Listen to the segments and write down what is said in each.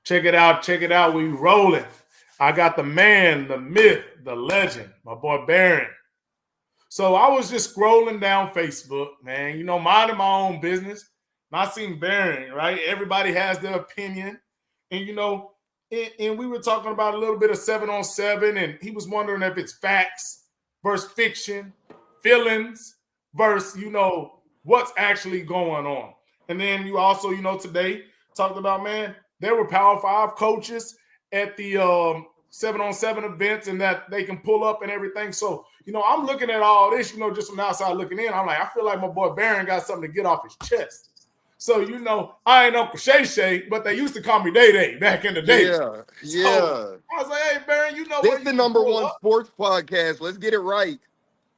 Check it out. Check it out. We rolling. I got the man, the myth, the legend, my boy Baron. So I was just scrolling down Facebook, man, minding my own business. And I seen Baron, right? Everybody has their opinion. And, and we were talking about a little bit of 7-on-7, and he was wondering if it's facts versus fiction, feelings versus, what's actually going on. And then you also, today talked about, man, there were Power 5 coaches at the 7-on-7 events and that they can pull up and everything. So, I'm looking at all this, just from the outside looking in. I'm like, I feel like my boy Baron got something to get off his chest. So, I ain't Uncle Shay Shay, but they used to call me Day Day back in the day. Yeah, so I was like, hey, Baron, this the number one sports podcast. Let's get it right.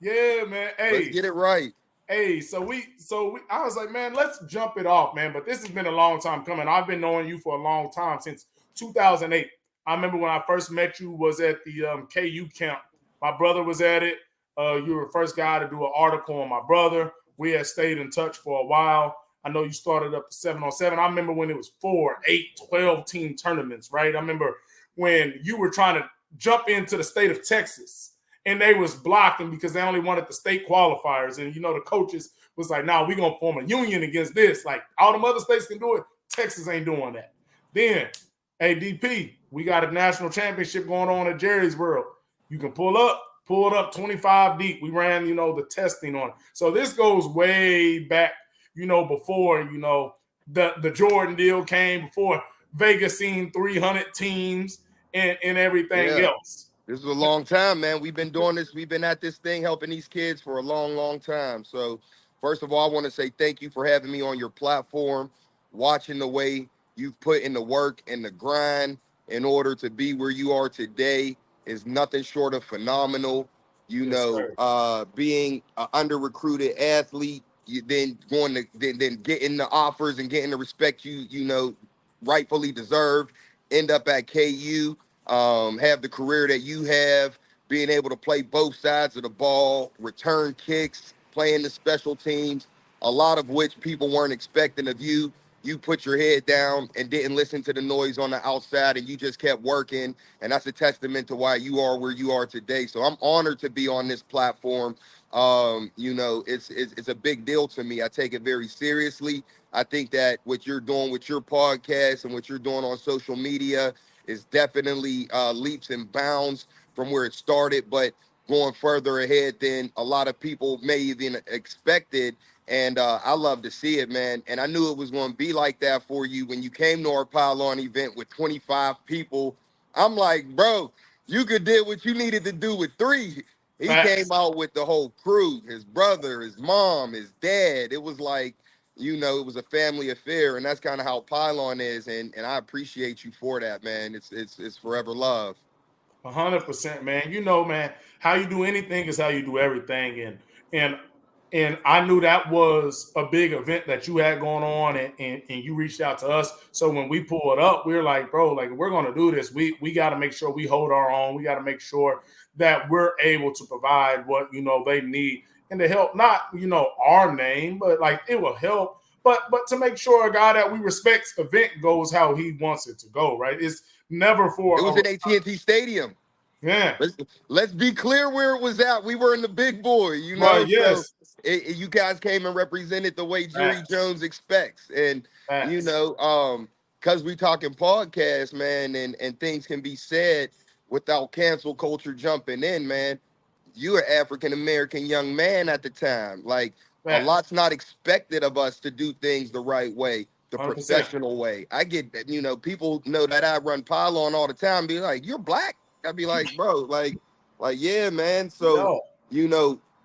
Yeah, man. Hey, let's get it right. Hey, so I was like, man, let's jump it off, man. But this has been a long time coming. I've been knowing you for a long time, since 2008. I remember when I first met you was at the KU camp. My brother was at it. You were the first guy to do an article on my brother. We had stayed in touch for a while. I know you started up the 7-on-7. I remember when it was 4, 8, 12 team tournaments, right? I remember when you were trying to jump into the state of Texas and they was blocking because they only wanted the state qualifiers. And, the coaches was like, nah, we're going to form a union against this. Like, all them other states can do it. Texas ain't doing that. Then, hey, DP, we got a national championship going on at Jerry's World. You can pull it up 25 deep. We ran, the testing on it. So this goes way back, before, the Jordan deal came, before Vegas seen 300 teams and everything else. This is a long time, man. We've been doing this. We've been at this thing helping these kids for a long, long time. So first of all, I want to say thank you for having me on your platform, watching the way you've put in the work and the grind in order to be where you are today is nothing short of phenomenal. Being an under-recruited athlete, then getting the offers and getting the respect you rightfully deserved, end up at KU, have the career that you have, being able to play both sides of the ball, return kicks, playing the special teams, a lot of which people weren't expecting of you. You put your head down and didn't listen to the noise on the outside, and you just kept working. And that's a testament to why you are where you are today. So I'm honored to be on this platform. It's a big deal to me. I take it very seriously. I think that what you're doing with your podcast and what you're doing on social media is definitely leaps and bounds from where it started, but going further ahead than a lot of people may even expected. And I love to see it, man. And I knew it was going to be like that for you when you came to our Pylon event with 25 people. I'm like, bro, you could do what you needed to do with 3. He came out with the whole crew, his brother, his mom, his dad. It was like, it was a family affair. And that's kind of how Pylon is. And I appreciate you for that, man. It's forever love. 100%, man. Man, how you do anything is how you do everything. And I knew that was a big event that you had going on, and you reached out to us. So when we pulled up, we were like, bro, like, we're going to do this. We got to make sure we hold our own. We got to make sure that we're able to provide what, they need, and to help, not, our name, but like it will help. But to make sure a guy that we respect's event goes how he wants it to go, right? It's never for. It was at AT&T Stadium. Yeah. Let's be clear where it was at. We were in the big boy, Right, yes. So you guys came and represented the way Jerry Jones expects. And, because we talking podcast, man, and things can be said without cancel culture jumping in, man. You're an African-American young man at the time. Like, a lot's not expected of us to do things the right way, the 100%. Professional way. I get that, people know that I run Pylon all the time, be like, you're black? I'd be like, bro, like, yeah, man. So,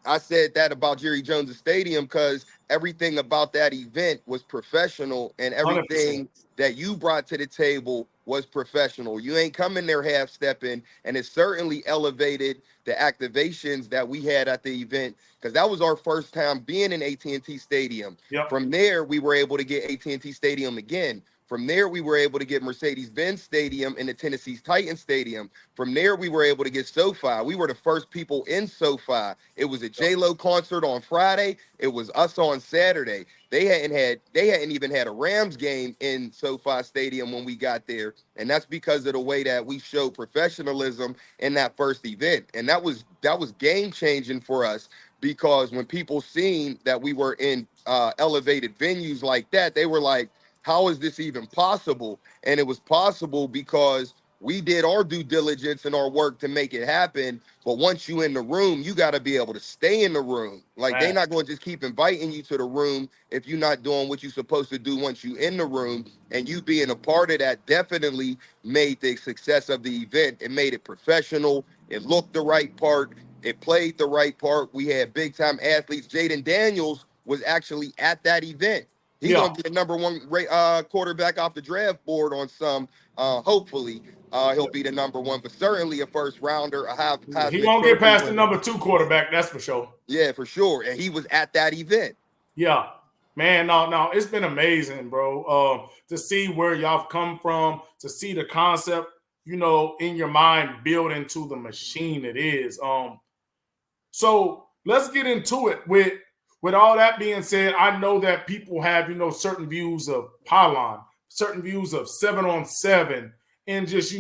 I said that about Jerry Jones' Stadium because everything about that event was professional, and everything 100%. That you brought to the table was professional. You ain't coming there half-stepping, and it certainly elevated the activations that we had at the event because that was our first time being in AT&T Stadium. Yep. From there, we were able to get AT&T Stadium again. From there, we were able to get Mercedes-Benz Stadium and the Tennessee Titans Stadium. From there, we were able to get SoFi. We were the first people in SoFi. It was a J-Lo concert on Friday. It was us on Saturday. they hadn't even had a Rams game in SoFi Stadium when we got there, and that's because of the way that we showed professionalism in that first event, and that was game changing for us, because when people seen that we were in elevated venues like that, they were like, how is this even possible? And it was possible because we did our due diligence and our work to make it happen. But once you in the room, you got to be able to stay in the room. Like, they're not going to just keep inviting you to the room if you're not doing what you're supposed to do once you in the room. And you being a part of that definitely made the success of the event. It made it professional. It looked the right part. It played the right part. We had big time athletes. Jaden Daniels was actually at that event. He's gonna be the number one quarterback off the draft board on some. Hopefully, he'll be the number one, but certainly a first rounder. He won't get past the number 2 quarterback, that's for sure. Yeah, for sure. And he was at that event. Yeah, man. No, it's been amazing, bro. To see where y'all come from, to see the concept, in your mind build into the machine it is. So let's get into it. With all that being said, I know that people have, certain views of Pylon, certain views of 7-on-7, and just,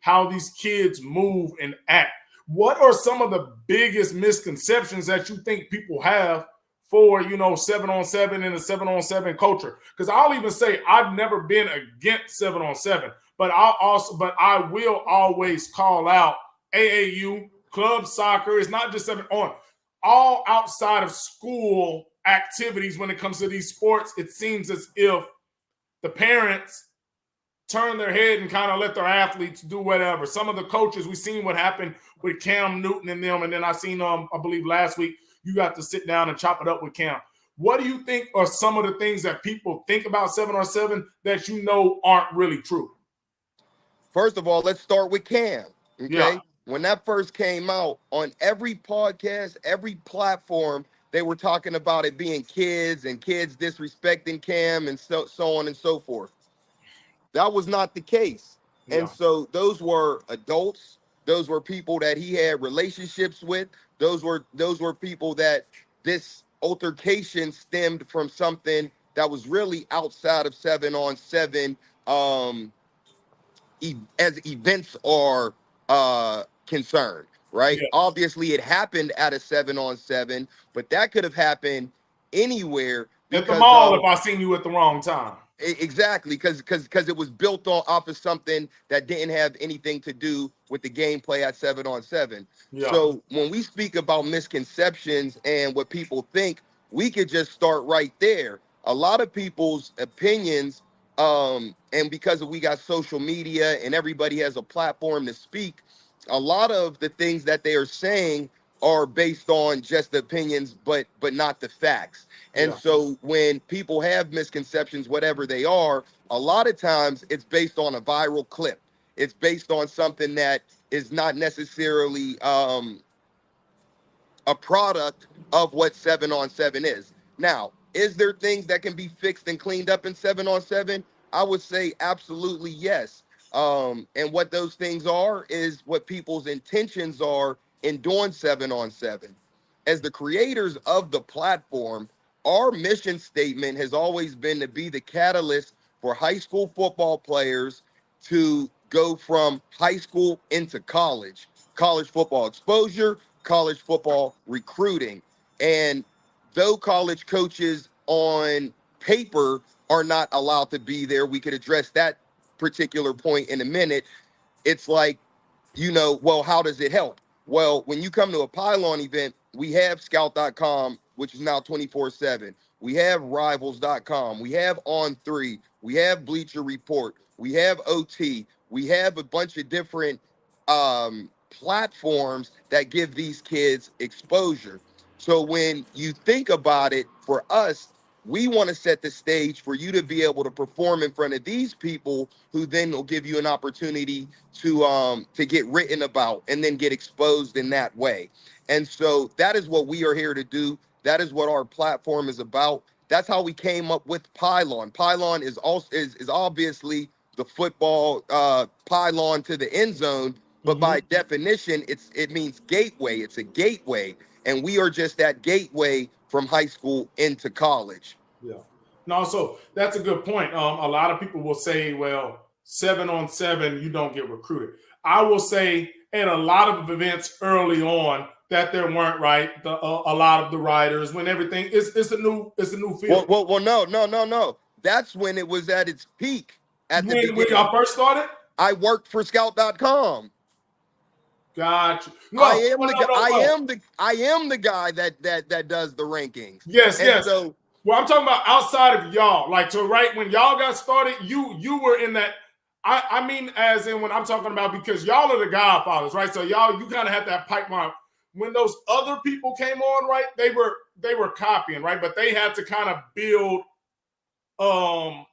how these kids move and act. What are some of the biggest misconceptions that you think people have for, 7-on-7 and the 7-on-7 culture? Because I'll even say I've never been against 7-on-7, but I will always call out AAU, club soccer. It's not just 7-on. All outside of school activities when it comes to these sports, it seems as if the parents turn their head and kind of let their athletes do whatever. Some of the coaches, we've seen what happened with Cam Newton and them, and then I seen I believe last week you got to sit down and chop it up with Cam. What do you think are some of the things that people think about 7-on-7 that aren't really true? First of all, let's start with Cam. Okay. Yeah. When that first came out, on every podcast, every platform, they were talking about it being kids and kids disrespecting Cam and so on and so forth. That was not the case. Yeah. And so those were adults. Those were people that he had relationships with. Those were people that this altercation stemmed from something that was really outside of 7-on-7, as events are concerned, right? Yeah. Obviously, it happened at a 7-on-7, but that could have happened anywhere. At the mall, if I seen you at the wrong time. Exactly, because it was built off of something that didn't have anything to do with the gameplay at 7-on-7. Yeah. So when we speak about misconceptions and what people think, we could just start right there. A lot of people's opinions, and because we got social media and everybody has a platform to speak, a lot of the things that they are saying are based on just opinions, but not the facts. And so when people have misconceptions, whatever they are, a lot of times it's based on a viral clip. It's based on something that is not necessarily a product of what 7-on-7 is. Now, is there things that can be fixed and cleaned up in 7-on-7? I would say absolutely yes. And what those things are is what people's intentions are in doing 7-on-7. As the creators of the platform, our mission statement has always been to be the catalyst for high school football players to go from high school into college football exposure, college football recruiting. And though college coaches on paper are not allowed to be there, we could address that particular point in a minute. It's like, well, how does it help? Well, when you come to a Pylon event, we have scout.com, which is now 24/7. We have rivals.com. We have On3. We have Bleacher Report. We have OT. We have a bunch of different platforms that give these kids exposure. So when you think about it, for us, we want to set the stage for you to be able to perform in front of these people, who then will give you an opportunity to get written about and then get exposed in that way. And so that is what we are here to do. That is what our platform is about. That's how we came up with Pylon. Pylon is obviously the football pylon to the end zone, but by definition, it means gateway. It's a gateway, and we are just that gateway from high school into college. Yeah. No, so that's a good point. A lot of people will say, well, 7-on-7, you don't get recruited. I will say at a lot of events early on that there weren't right. A lot of the riders when everything it's a new Well, field. well, well, no. That's when it was at its peak at the When beginning. y'all first started, I worked for Scout.com. gotcha. I No, am no, the no, guy. no, no. I am the guy that does the rankings. Yes, And yes. so, Well, I'm talking about outside of y'all. Like, so right when y'all got started, you were in that. I mean, as in when I'm talking about, because y'all are the Godfathers, right? So y'all, you kind of had that pipeline. When those other people came on, right? They were copying, right? But they had to kind of build a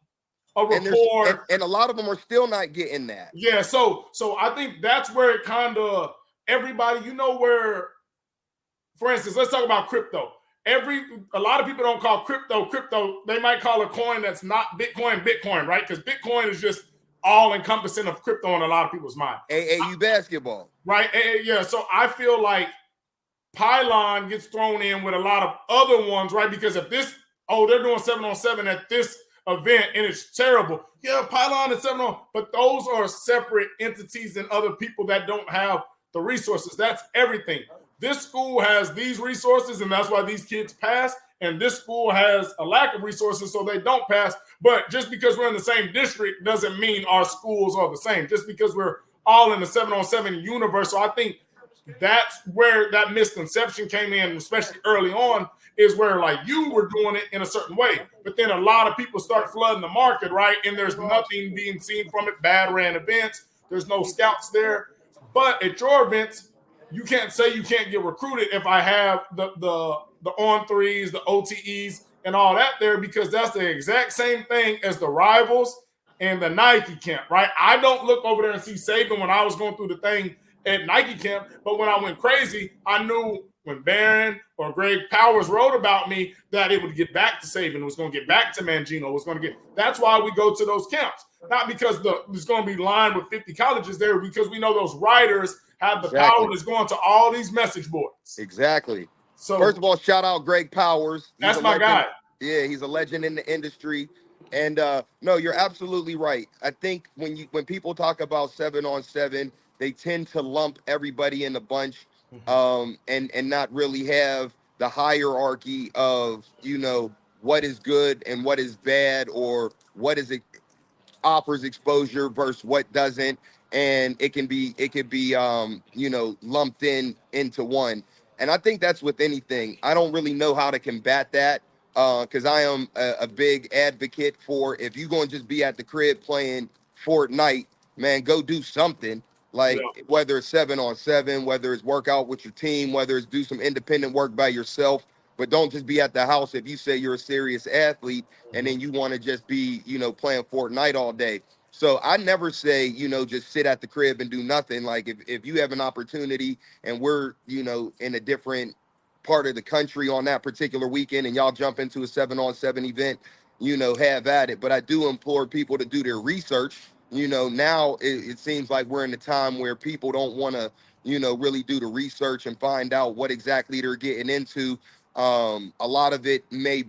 rapport. and a lot of them are still not getting that. Yeah, so I think that's where it kind of everybody, where, for instance, let's talk about crypto. A lot of people don't call crypto. They might call a coin that's not Bitcoin, right? Because Bitcoin is just all encompassing of crypto in a lot of people's mind. AAU basketball, right? Yeah. So I feel like Pylon gets thrown in with a lot of other ones, right? Because if they're doing 7-on-7 at this event and it's terrible. Yeah, Pylon and 7-on, but those are separate entities and other people that don't have the resources. That's everything. This school has these resources, and that's why these kids pass. And this school has a lack of resources, so they don't pass. But just because we're in the same district doesn't mean our schools are the same. Just because we're all in the 7-on-7 universe. So I think that's where that misconception came in, especially early on, is where like you were doing it in a certain way. But then a lot of people start flooding the market, right? And there's nothing being seen from it. Bad ran events. There's no scouts there. But at your events, you can't say you can't get recruited if I have the on threes, the OTEs, and all that there, because that's the exact same thing as the rivals and the Nike camp, right? I don't look over there and see Saban when I was going through the thing at Nike camp, but when I went crazy, I knew when Barron or Greg Powers wrote about me that it would get back to Saban, it was going to get back to Mangino, it was going to get. That's why we go to those camps, not because there's going to be lined with 50 colleges there, because we know those writers have the power that's going to all these message boards. Exactly. So first of all, shout out Greg Powers. That's my guy. Yeah, he's a legend in the industry. And no, you're absolutely right. I think when people talk about 7-on-7, they tend to lump everybody in a bunch, and not really have the hierarchy of what is good and what is bad, or what is it offers exposure versus what doesn't, and it could be lumped into one. And I think that's with anything. I don't really know how to combat that, because I am a big advocate for, if you're going to just be at the crib playing Fortnite, man, go do something. Like, whether it's 7-on-7, whether it's work out with your team, whether it's do some independent work by yourself, but don't just be at the house if you say you're a serious athlete and then you want to just be, playing Fortnite all day. So I never say, just sit at the crib and do nothing. Like, if you have an opportunity and we're, in a different part of the country on that particular weekend and y'all jump into a 7-on-7 event, have at it. But I do implore people to do their research. Now it seems like we're in a time where people don't want to, really do the research and find out what exactly they're getting into. A lot of it may,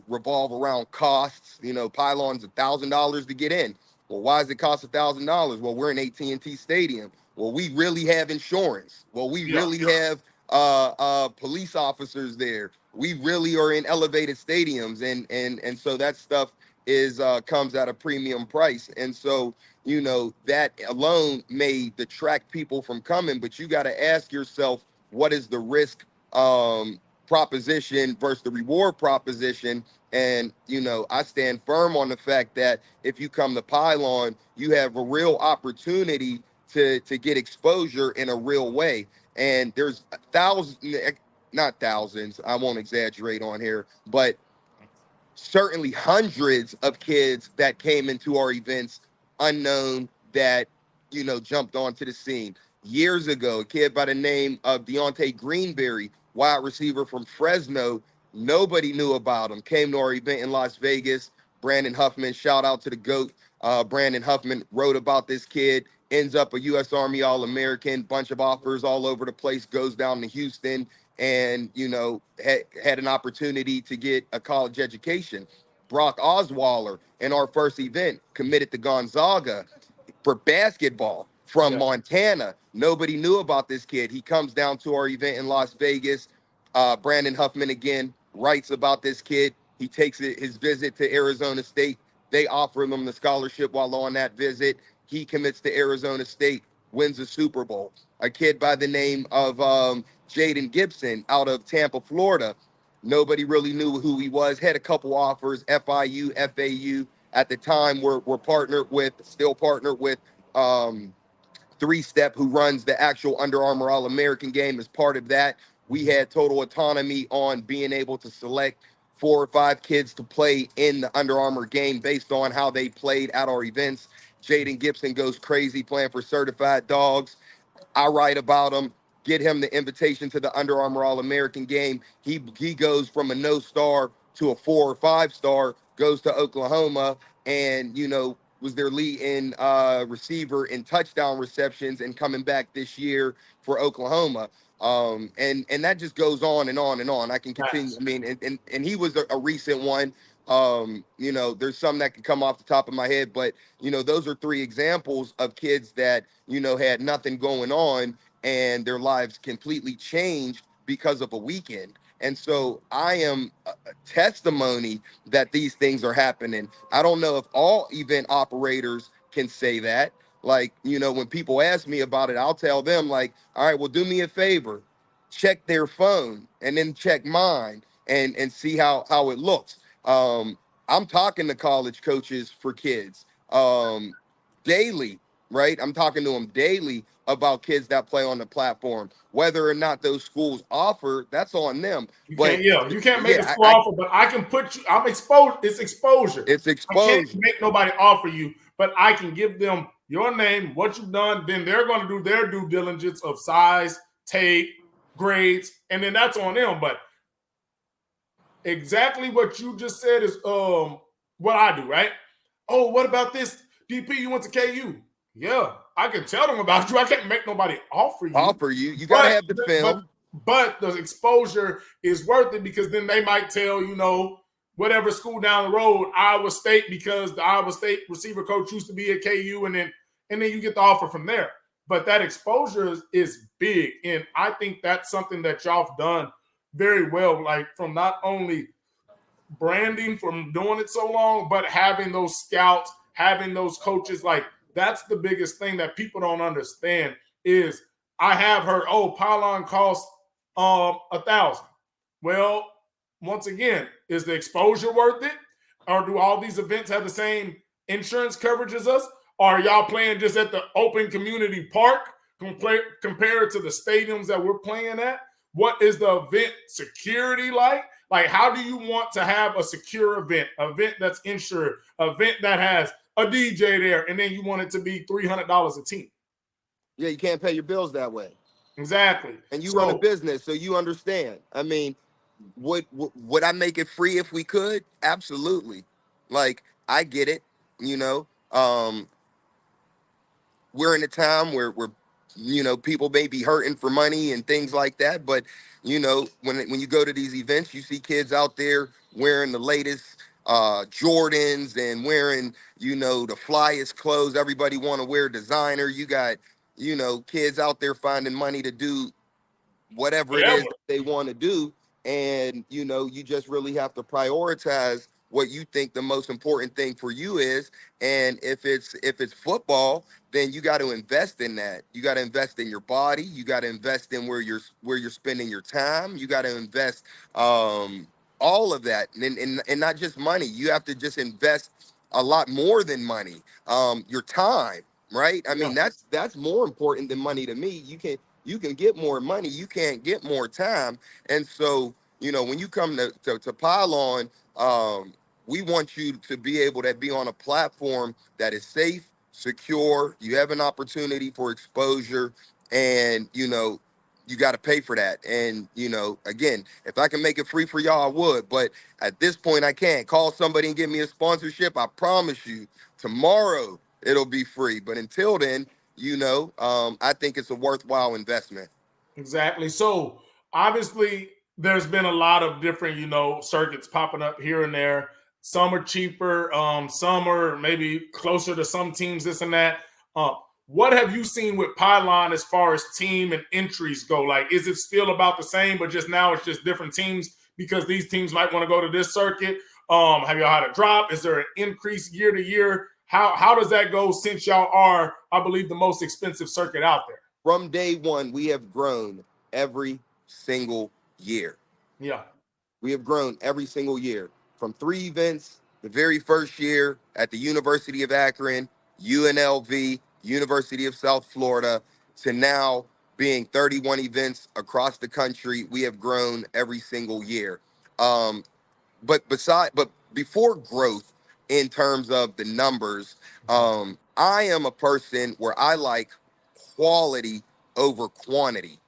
revolve around costs. Pylon's $1,000 to get in. Well, why does it cost $1,000? Well, we're in AT&T Stadium. Well, we really have insurance. Well, we really have police officers there. We really are in elevated stadiums, and so that stuff is comes at a premium price. And so, that alone may detract people from coming, but you got to ask yourself, what is the risk proposition versus the reward proposition? And I stand firm on the fact that if you come to Pylon, you have a real opportunity to get exposure in a real way. And there's not thousands, I won't exaggerate on here, but certainly hundreds of kids that came into our events unknown, that jumped onto the scene. Years ago, a kid by the name of Deontay Greenberry, wide receiver from Fresno, nobody knew about him, came to our event in Las Vegas. Brandon Huffman, shout out to the GOAT. Brandon Huffman wrote about this kid, ends up a U.S. Army All-American, bunch of offers all over the place, goes down to Houston, and had an opportunity to get a college education. Brock Osweiler in our first event, committed to Gonzaga for basketball from Yeah. Montana. Nobody knew about this kid. He comes down to our event in Las Vegas. Brandon Huffman again writes about this kid. He takes his visit to Arizona State. They offer him the scholarship while on that visit. He commits to Arizona State, wins a Super Bowl. A kid by the name of Jaden Gibson out of Tampa, Florida. Nobody really knew who he was. Had a couple offers, FIU, FAU. At the time, we're still partnered with Three Step, who runs the actual Under Armour All American game. As part of that, we had total autonomy on being able to select 4 or 5 kids to play in the Under Armour game based on how they played at our events. Jaden Gibson goes crazy playing for Certified Dogs. I write about him, get him the invitation to the Under Armour All American game. He goes from a no star to a 4 or 5 star, goes to Oklahoma, and was their lead in receiver in touchdown receptions, and coming back this year for Oklahoma. And that just goes on and on and on. I can continue. Nice. I mean, and he was a recent one. There's some that can come off the top of my head, but those are 3 examples of kids that had nothing going on, and their lives completely changed because of a weekend. And so I am a testimony that these things are happening. I don't know if all event operators can say that. Like, when people ask me about it, I'll tell them, like, all right, well, do me a favor, check their phone and then check mine and see how it looks. I'm talking to college coaches for kids daily, right? I'm talking to them daily about kids that play on the platform. Whether or not those schools offer, that's on them. You But can't, yeah, you can't make a yeah, school offer, but I can put you, I'm exposed. It's exposure. it's I can't exposure. make nobody offer you, but I can give them your name, what you've done. Then they're going to do their due diligence of size, tape, grades, and then that's on them. But exactly what you just said is what I do, right? Oh, what about this? DP, you went to KU. Yeah, I can tell them about you. I can't make nobody offer you. You got to But have the film. but the exposure is worth it, because then they might tell, whatever school down the road, Iowa State, because the Iowa State receiver coach used to be at KU, and then you get the offer from there. But that exposure is big. And I think that's something that y'all have done very well, like from not only branding, from doing it so long, but having those scouts, having those coaches. Like, that's the biggest thing that people don't understand is, I have heard, oh, Pylon costs 1,000. Well, once again, is the exposure worth it? Or do all these events have the same insurance coverage as us? Or are y'all playing just at the open community park compared to the stadiums that we're playing at? What is the event security like? Like, how do you want to have a secure event, an event that's insured, an event that has a DJ there, and then you want it to be $300 a team? Yeah, you can't pay your bills that way. Exactly. And you run a business, so you understand. I mean, would I make it free if we could? Absolutely. Like, I get it. We're in a time where people may be hurting for money and things like that, but when you go to these events, you see kids out there wearing the latest Jordans and wearing the flyest clothes. Everybody want to wear designer. You got kids out there finding money to do whatever it is that they want to do. And you just really have to prioritize what you think the most important thing for you is. And if it's football, then you got to invest in that. You got to invest in your body. You got to invest in where you're spending your time. You got to invest all of that, and not just money. You have to just invest a lot more than money. Your time, right? I mean, that's more important than money to me. You can get more money, you can't get more time. And so, when you come to Pylon, we want you to be able to be on a platform that is safe, secure. You have an opportunity for exposure, and you got to pay for that. And again, if I can make it free for y'all, I would. But at this point, I can't. Call somebody and give me a sponsorship. I promise you, tomorrow it'll be free. But until then, I think it's a worthwhile investment. Exactly. So obviously, there's been a lot of different, circuits popping up here and there. Some are cheaper. Some are maybe closer to some teams, this and that. What have you seen with Pylon as far as team and entries go? Like, is it still about the same, but just now it's just different teams because these teams might want to go to this circuit? Have y'all had a drop? Is there an increase year to year? How does that go since y'all are, I believe, the most expensive circuit out there? From day one, we have grown every single year. Yeah. We have grown every single year from 3 events the very first year at the University of Akron, UNLV, University of South Florida, to now being 31 events across the country. We have grown every single year. But before growth in terms of the numbers, I am a person where I like quality over quantity.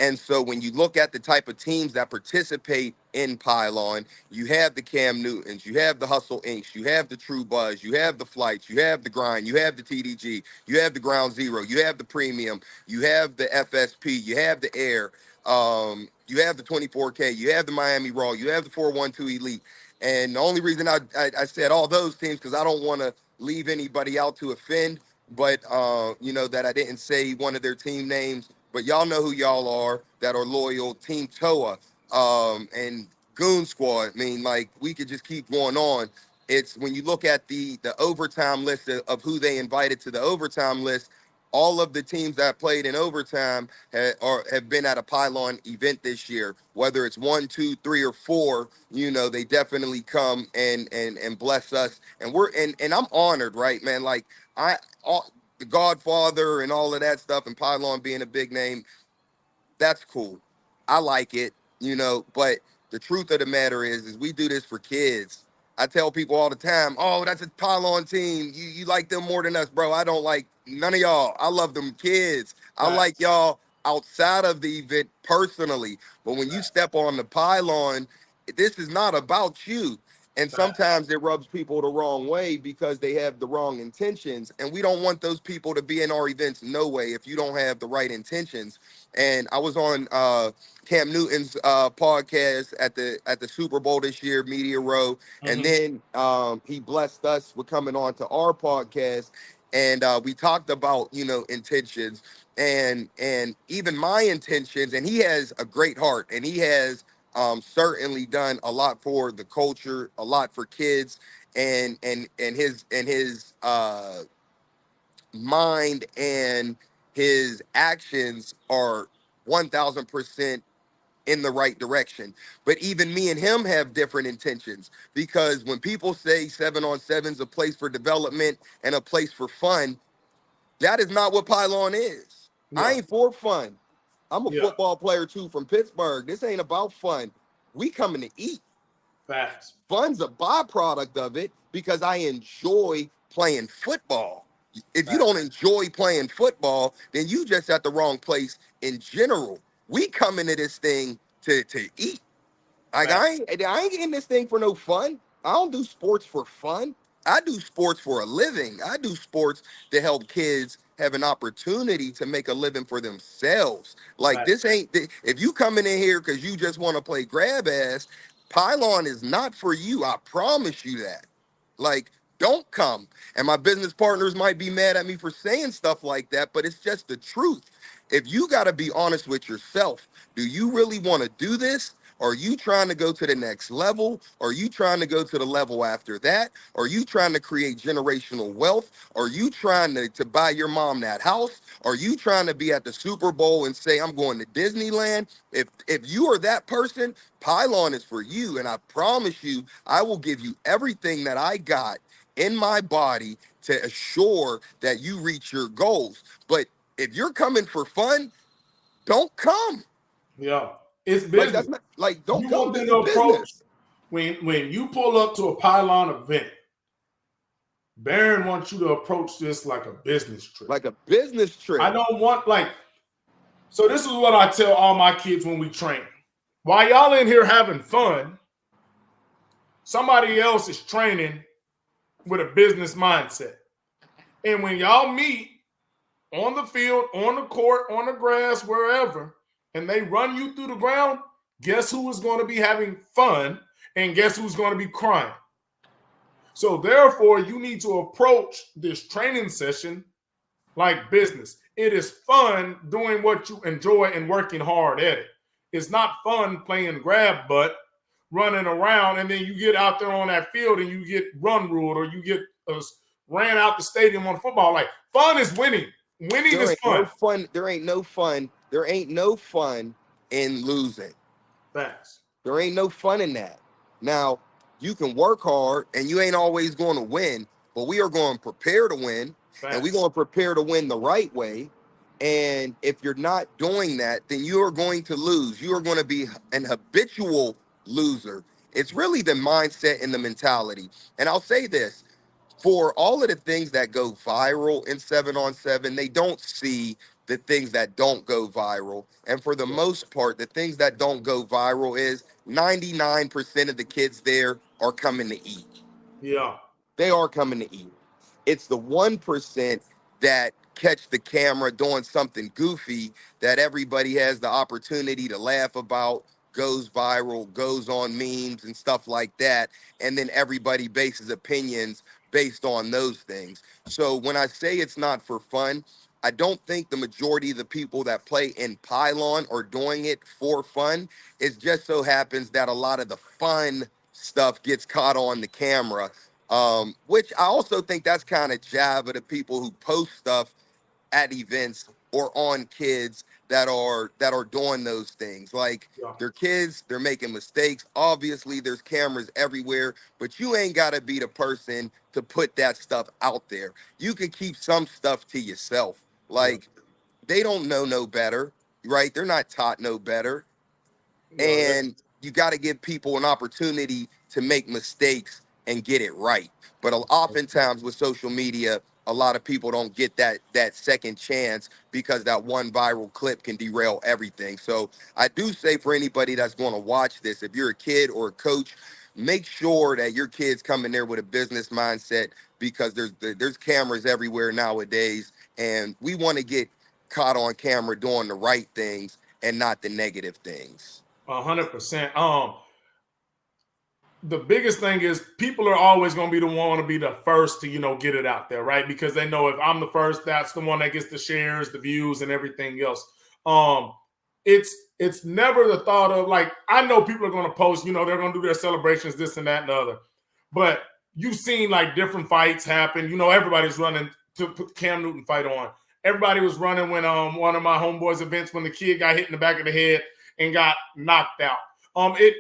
And so when you look at the type of teams that participate in Pylon, you have the Cam Newtons, you have the Hustle Incs., you have the True Buzz, you have the Flights, you have the Grind, you have the TDG, you have the Ground Zero, you have the Premium, you have the FSP, you have the Air, you have the 24K, you have the Miami Raw, you have the 412 Elite. And the only reason I said all those teams, because I don't want to leave anybody out to offend, but that I didn't say one of their team names, but y'all know who y'all are that are loyal. Team Toa, and Goon Squad. I mean, like, we could just keep going on. It's when you look at the overtime list of who they invited to the overtime list, all of the teams that played in overtime have been at a Pylon event this year. Whether it's 1, 2, 3, or 4, they definitely come and bless us. And I'm honored, right, man? Like, the Godfather and all of that stuff, and Pylon being a big name, that's cool. I like it, but the truth of the matter is we do this for kids. I tell people all the time, oh, that's a Pylon team. You like them more than us, bro. I don't like none of y'all. I love them kids. I like y'all outside of the event personally. But when you step on the Pylon, this is not about you. And sometimes it rubs people the wrong way because they have the wrong intentions. And we don't want those people to be in our events no way if you don't have the right intentions. And I was on Cam Newton's podcast at the Super Bowl this year, Media Row. And then he blessed us with coming on to our podcast. And we talked about, intentions and even my intentions. And he has a great heart, and he has certainly done a lot for the culture, a lot for kids, and his mind and his actions are 1000% in the right direction. But even me and him have different intentions, because when people say 7-on-7 is a place for development and a place for fun, that is not what Pylon is. Yeah. I ain't for fun. I'm a football player too from Pittsburgh. This ain't about fun. We coming to eat. Facts. Fun's a byproduct of it because I enjoy playing football. If you don't enjoy playing football, then you just at the wrong place in general. We come into this thing to eat. Like, I ain't in this thing for no fun. I don't do sports for fun. I do sports for a living. I do sports to help kids have an opportunity to make a living for themselves. Like, this ain't, if you coming in here because you just want to play grab ass, Pylon is not for you. I promise you that. Like, don't come. And my business partners might be mad at me for saying stuff like that, but it's just the truth. If you got to be honest with yourself, do you really want to do this? Are you trying to go to the next level? Are you trying to go to the level after that? Are you trying to create generational wealth? Are you trying to buy your mom that house? Are you trying to be at the Super Bowl and say, I'm going to Disneyland? If you are that person, Pylon is for you. And I promise you, I will give you everything that I got in my body to assure that you reach your goals. But if you're coming for fun, don't come. Yeah. It's business. Like, that's not, like, don't you come. want This them is to approach business. when you pull up to a Pylon event. Baron wants you to approach this like a business trip. Like a business trip. I don't want so this is what I tell all my kids when we train. While y'all in here having fun, somebody else is training with a business mindset. And when y'all meet on the field, on the court, on the grass, wherever, and they run you through the ground, guess who is going to be having fun and guess who's going to be crying? So therefore, you need to approach this training session like business. It is fun doing what you enjoy and working hard at it. It's not fun playing grab butt, running around, and then you get out there on that field and you get run ruled or you get ran out the stadium on football. Like fun is winning. Winning There is ain't no fun. fun. There ain't no fun. There ain't no fun in losing. Facts. There ain't no fun in that. Now, you can work hard and you ain't always going to win, but we are going to prepare to win, and we're Facts. going to prepare to win the right way. And if you're not doing that, then you are going to lose. You are going to be an habitual loser. It's really the mindset and the mentality. And I'll say this, for all of the things that go viral in 7-on-7, they don't see the things that don't go viral. And for the most part, the things that don't go viral is 99% of the kids there are coming to eat. Yeah. They are coming to eat. It's the 1% that catch the camera doing something goofy that everybody has the opportunity to laugh about, goes viral, goes on memes and stuff like that. And then everybody bases opinions based on those things. So when I say it's not for fun, I don't think the majority of the people that play in Pylon are doing it for fun. It just so happens that a lot of the fun stuff gets caught on the camera, which I also think that's kind of jab at the people who post stuff at events or on kids that are doing those things. Like, Yeah. they're kids, they're making mistakes. Obviously, there's cameras everywhere, but you ain't got to be the person to put that stuff out there. You can keep some stuff to yourself. Yeah. Like, they don't know no better, right? They're not taught no better. Yeah. And you got to give people an opportunity to make mistakes and get it right. But oftentimes with social media, a lot of people don't get that second chance because that one viral clip can derail everything. So I do say, for anybody that's going to watch this, if you're a kid or a coach, make sure that your kids come in there with a business mindset, because there's cameras everywhere nowadays, and we want to get caught on camera doing the right things and not the negative things. 100%. The biggest thing is people are always going to be the one to be the first to get it out there, right? Because they know if I'm the first, that's the one that gets the shares, the views, and everything else. um it's never the thought of, like, I know people are going to post, they're going to do their celebrations, this and that and the other, but you've seen like different fights happen. Everybody's running to put the Cam Newton fight on. Everybody was running when one of my homeboys events, when the kid got hit in the back of the head and got knocked out. It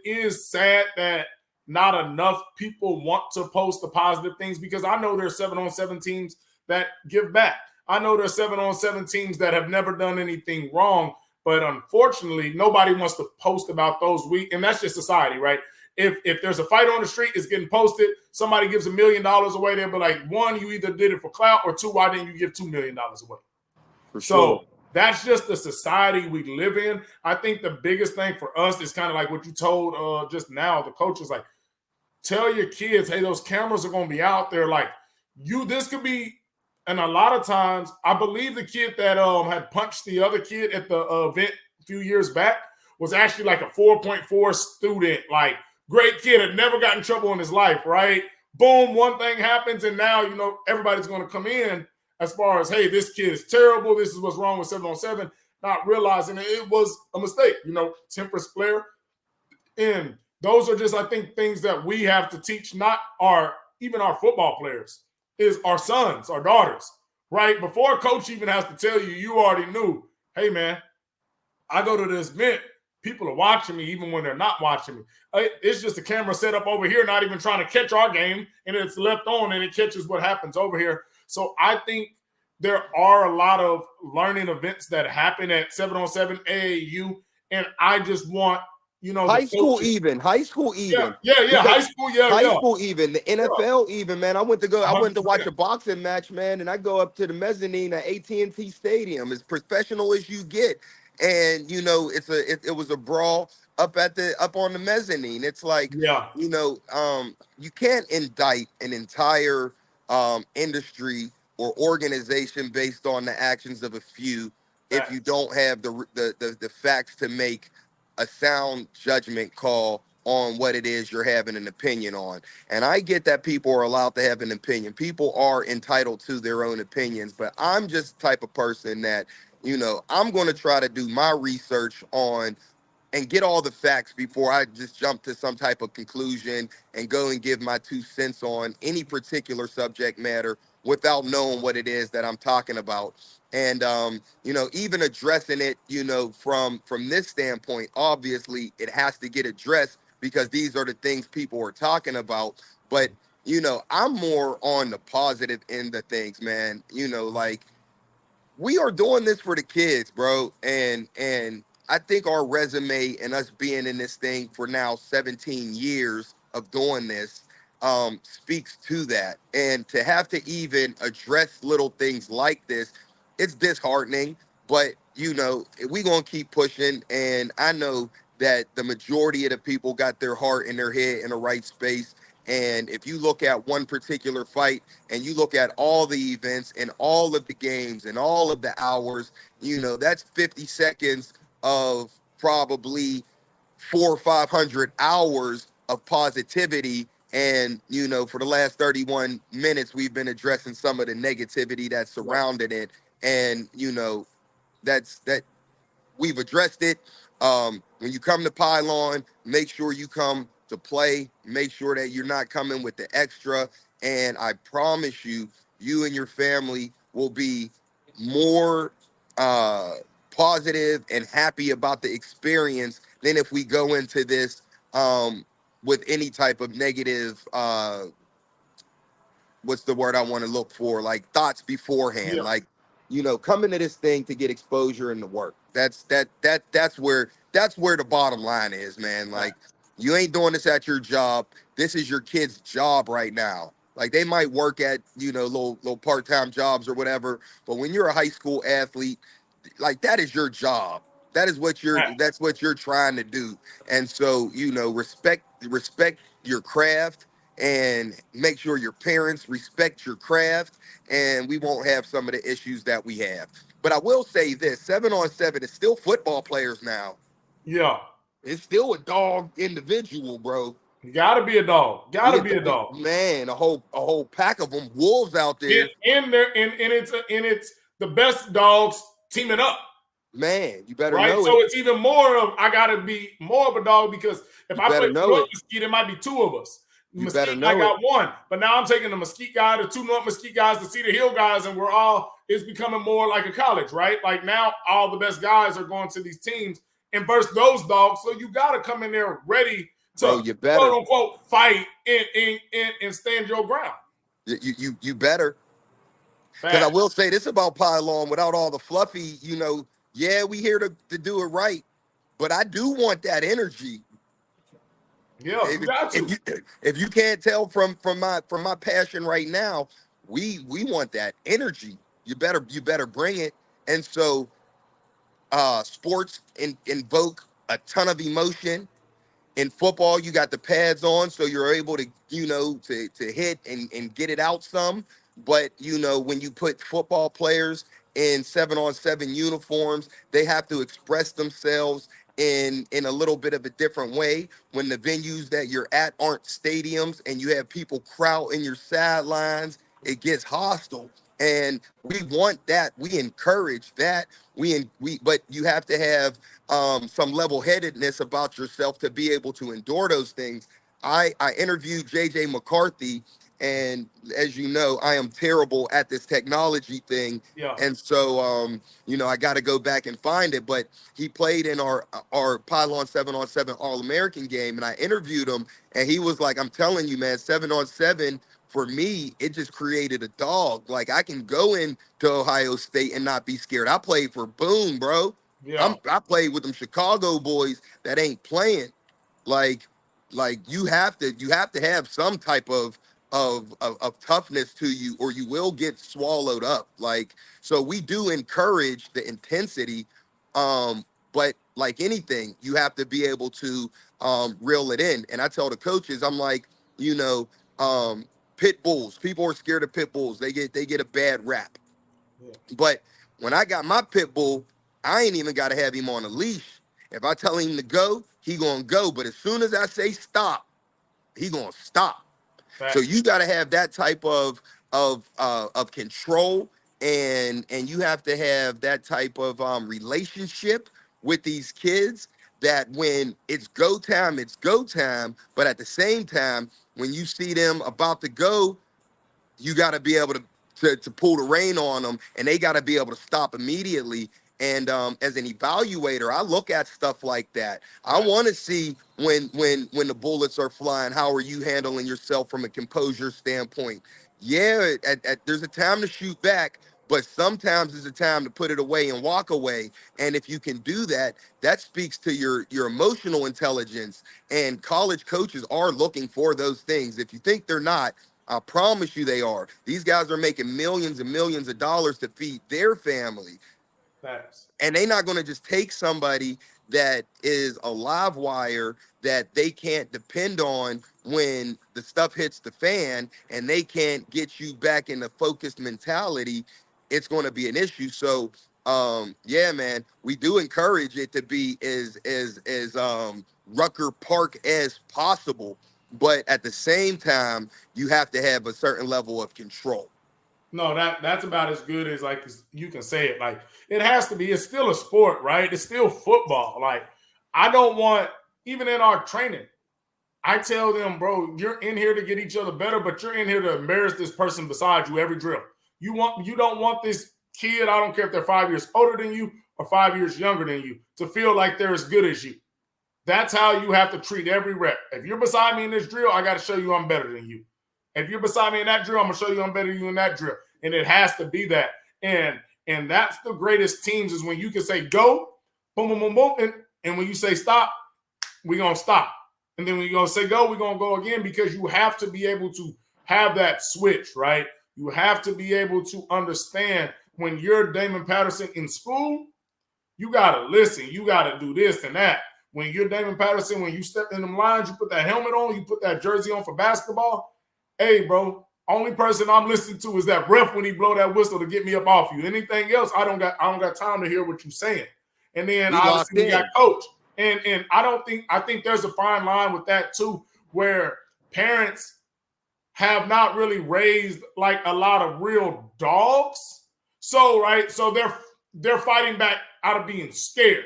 is sad that not enough people want to post the positive things, because I know there's 7-on-7 teams that give back. I know there's 7-on-7 teams that have never done anything wrong, but unfortunately, nobody wants to post about those and that's just society, right? If there's a fight on the street, it's getting posted. Somebody gives $1 million away, they'll be like, one, you either did it for clout, or two, why didn't you give $2 million away? For So sure. that's just the society we live in. I think the biggest thing for us is kind of like what you told just now, the coaches, like, tell your kids, hey, those cameras are going to be out there. Like, this could be, and a lot of times, I believe the kid that had punched the other kid at the event a few years back was actually like a 4.4 student, like, great kid, had never got in trouble in his life, right? Boom, one thing happens, and now, everybody's going to come in as far as, hey, this kid is terrible, this is what's wrong with 7-on-7, not realizing it was a mistake, temperance flare. And those are just, I think, things that we have to teach, not even our football players, is our sons, our daughters, right? Before a coach even has to tell you, you already knew, hey, man, I go to this event, people are watching me even when they're not watching me. It's just a camera set up over here, not even trying to catch our game, and it's left on and it catches what happens over here. So I think there are a lot of learning events that happen at 7-on-7 AAU, and I just want, the High school coaches. even, high school Yeah, even. yeah. High Because school, yeah, high yeah. school even, the Yeah, NFL even, man. I went to watch 100%. a boxing match, man, and I go up to the mezzanine at AT&T Stadium, as professional as you get. And it was a brawl up on the mezzanine. It's like, Yeah, you can't indict an entire industry or organization based on the actions of a few if you facts. don't have the facts to make a sound judgment call on what it is you're having an opinion on. And I get that people are allowed to have an opinion. People are entitled to their own opinions, but I'm just the type of person that, I'm going to try to do my research on and get all the facts before I just jump to some type of conclusion and go and give my 2 cents on any particular subject matter without knowing what it is that I'm talking about. And even addressing it, from this standpoint, obviously it has to get addressed because these are the things people are talking about. But I'm more on the positive end of things, man. Like, we are doing this for the kids, bro. And I think our resume and us being in this thing for now 17 years of doing this speaks to that. And to have to even address little things like this, it's disheartening. But we gonna keep pushing. And I know that the majority of the people got their heart and their head in the right space. And if you look at one particular fight and you look at all the events and all of the games and all of the hours, that's 50 seconds of probably 400 or 500 hours of positivity. And, for the last 31 minutes, we've been addressing some of the negativity that surrounded it. And, that we've addressed it. When you come to Pylon, make sure you come to play. Make sure that you're not coming with the extra. And I promise you, you and your family will be more positive and happy about the experience than if we go into this with any type of negative what's the word I want to look for? Like thoughts beforehand. Yeah. Like, coming to this thing to get exposure and to work. That's where the bottom line is, man. Like, you ain't doing this at your job. This is your kid's job right now. Like, they might work at, little part-time jobs or whatever, but when you're a high school athlete, like, that is your job. That's what you're trying to do. And so, respect your craft and make sure your parents respect your craft, and we won't have some of the issues that we have. But I will say this, 7-on-7 is still football players now. Yeah. It's still a dog individual, bro. You gotta be a dog. Gotta be a dog. Man, a whole pack of them wolves out there. In there, and it's the best dogs teaming up. Man, you better Right. know So it. it's even more of I gotta be more of a dog because if You I better play know one it. Mesquite, it might be two of us. You better Mesquite, I know got it. one, but now I'm taking the Mesquite guy, the two North Mesquite guys, the Cedar Hill guys, and it's becoming more like a college, right? Like now all the best guys are going to these teams and versus those dogs. So you gotta come in there ready to Bro, you better. quote unquote fight and stand your ground. You better. Because I Fact. will say this about Pylon, without all the fluffy, yeah, we here to do it right. But I do want that energy. Yeah, you got to. If you can't tell from my passion right now, we want that energy. You better bring it. And so sports invoke a ton of emotion. In football, you got the pads on, so you're able to, to hit and get it out some. But when you put football players in 7-on-7 uniforms, they have to express themselves in a little bit of a different way. When the venues that you're at aren't stadiums and you have people crowding your sidelines, it gets hostile. And we want that. We encourage that. But you have to have some level-headedness about yourself to be able to endure those things. I interviewed JJ McCarthy, and as you know, I am terrible at this technology thing. Yeah. And so, I got to go back and find it. But he played in our Pylon 7-on-7 All-American game, and I interviewed him, and he was like, "I'm telling you, man, 7-on-7." For me, it just created a dog. Like, I can go into Ohio State and not be scared. I played for Boone, bro. Yeah. I played with them Chicago boys that ain't playing. Like, you have to have some type of toughness to you, or you will get swallowed up. Like, so we do encourage the intensity, but like anything, you have to be able to reel it in. And I tell the coaches, I'm like, pit bulls. People are scared of pit bulls. They get a bad rap. Yeah. But when I got my pit bull, I ain't even got to have him on a leash. If I tell him to go, he gonna go. But as soon as I say stop, he gonna stop. So Facts. you got to have that type of control, and you have to have that type of relationship with these kids, that when it's go time, it's go time. But at the same time, when you see them about to go, you got to be able to pull the rein on them, and they got to be able to stop immediately. And as an evaluator, I look at stuff like that. I Right. want to see when the bullets are flying, how are you handling yourself from a composure standpoint? Yeah, there's a time to shoot back, but sometimes there's a time to put it away and walk away. And if you can do that, that speaks to your emotional intelligence. And college coaches are looking for those things. If you think they're not, I promise you they are. These guys are making millions and millions of dollars to feed their family. Facts. And they're not going to just take somebody that is a live wire that they can't depend on when the stuff hits the fan, and they can't get you back in the focused mentality. It's going to be an issue. So yeah, man, we do encourage it to be as Rucker Park as possible, but at the same time, you have to have a certain level of control. No, that's about as good as like you can say it. Like it has to be. It's still a sport, right? It's still football. Like I don't want, even in our training, I tell them, bro, you're in here to get each other better, but you're in here to embarrass this person beside you every drill. You don't want this kid, I don't care if they're 5 years older than you or 5 years younger than you, to feel like they're as good as you. That's how you have to treat every rep. If you're beside me in this drill, I got to show you I'm better than you. If you're beside me in that drill, I'm gonna show you I'm better than you in that drill. And it has to be that. And that's the greatest teams, is when you can say go, boom, boom, boom, boom, and when you say stop, we're gonna stop. And then when you're gonna say go, we're gonna go again, because you have to be able to have that switch, right? You have to be able to understand when you're Damon Patterson in school, you gotta listen, you gotta do this and that. When you're Damon Patterson, when you step in them lines, you put that helmet on, you put that jersey on for basketball. Hey, bro, only person I'm listening to is that ref when he blow that whistle to get me up off you. Anything else, I don't got time to hear what you're saying. And then We locked obviously we got in. coach. And I think there's a fine line with that too, where parents have not really raised like a lot of real dogs. So, right, so they're fighting back out of being scared,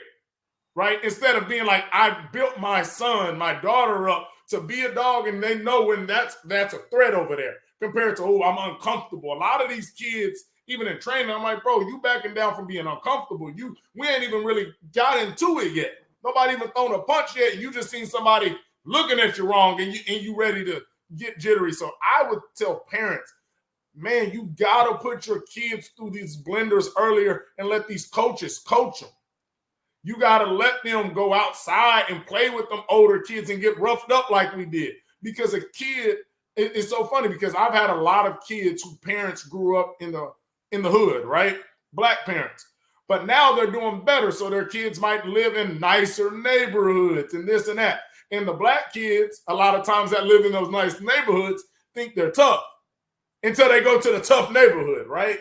right? Instead of being like, I built my son, my daughter up to be a dog, and they know when that's a threat over there, compared to, oh, I'm uncomfortable. A lot of these kids, even in training, I'm like, bro, you backing down from being uncomfortable. We ain't even really got into it yet. Nobody even thrown a punch yet. You just seen somebody looking at you wrong, and you ready to get jittery. So I would tell parents, man, you gotta put your kids through these blenders earlier and let these coaches coach them. You got to let them go outside and play with them older kids and get roughed up like we did. Because a kid, it's so funny, because I've had a lot of kids whose parents grew up in the hood, right? Black parents. But now they're doing better. So their kids might live in nicer neighborhoods and this and that. And the black kids, a lot of times that live in those nice neighborhoods, think they're tough until they go to the tough neighborhood, right?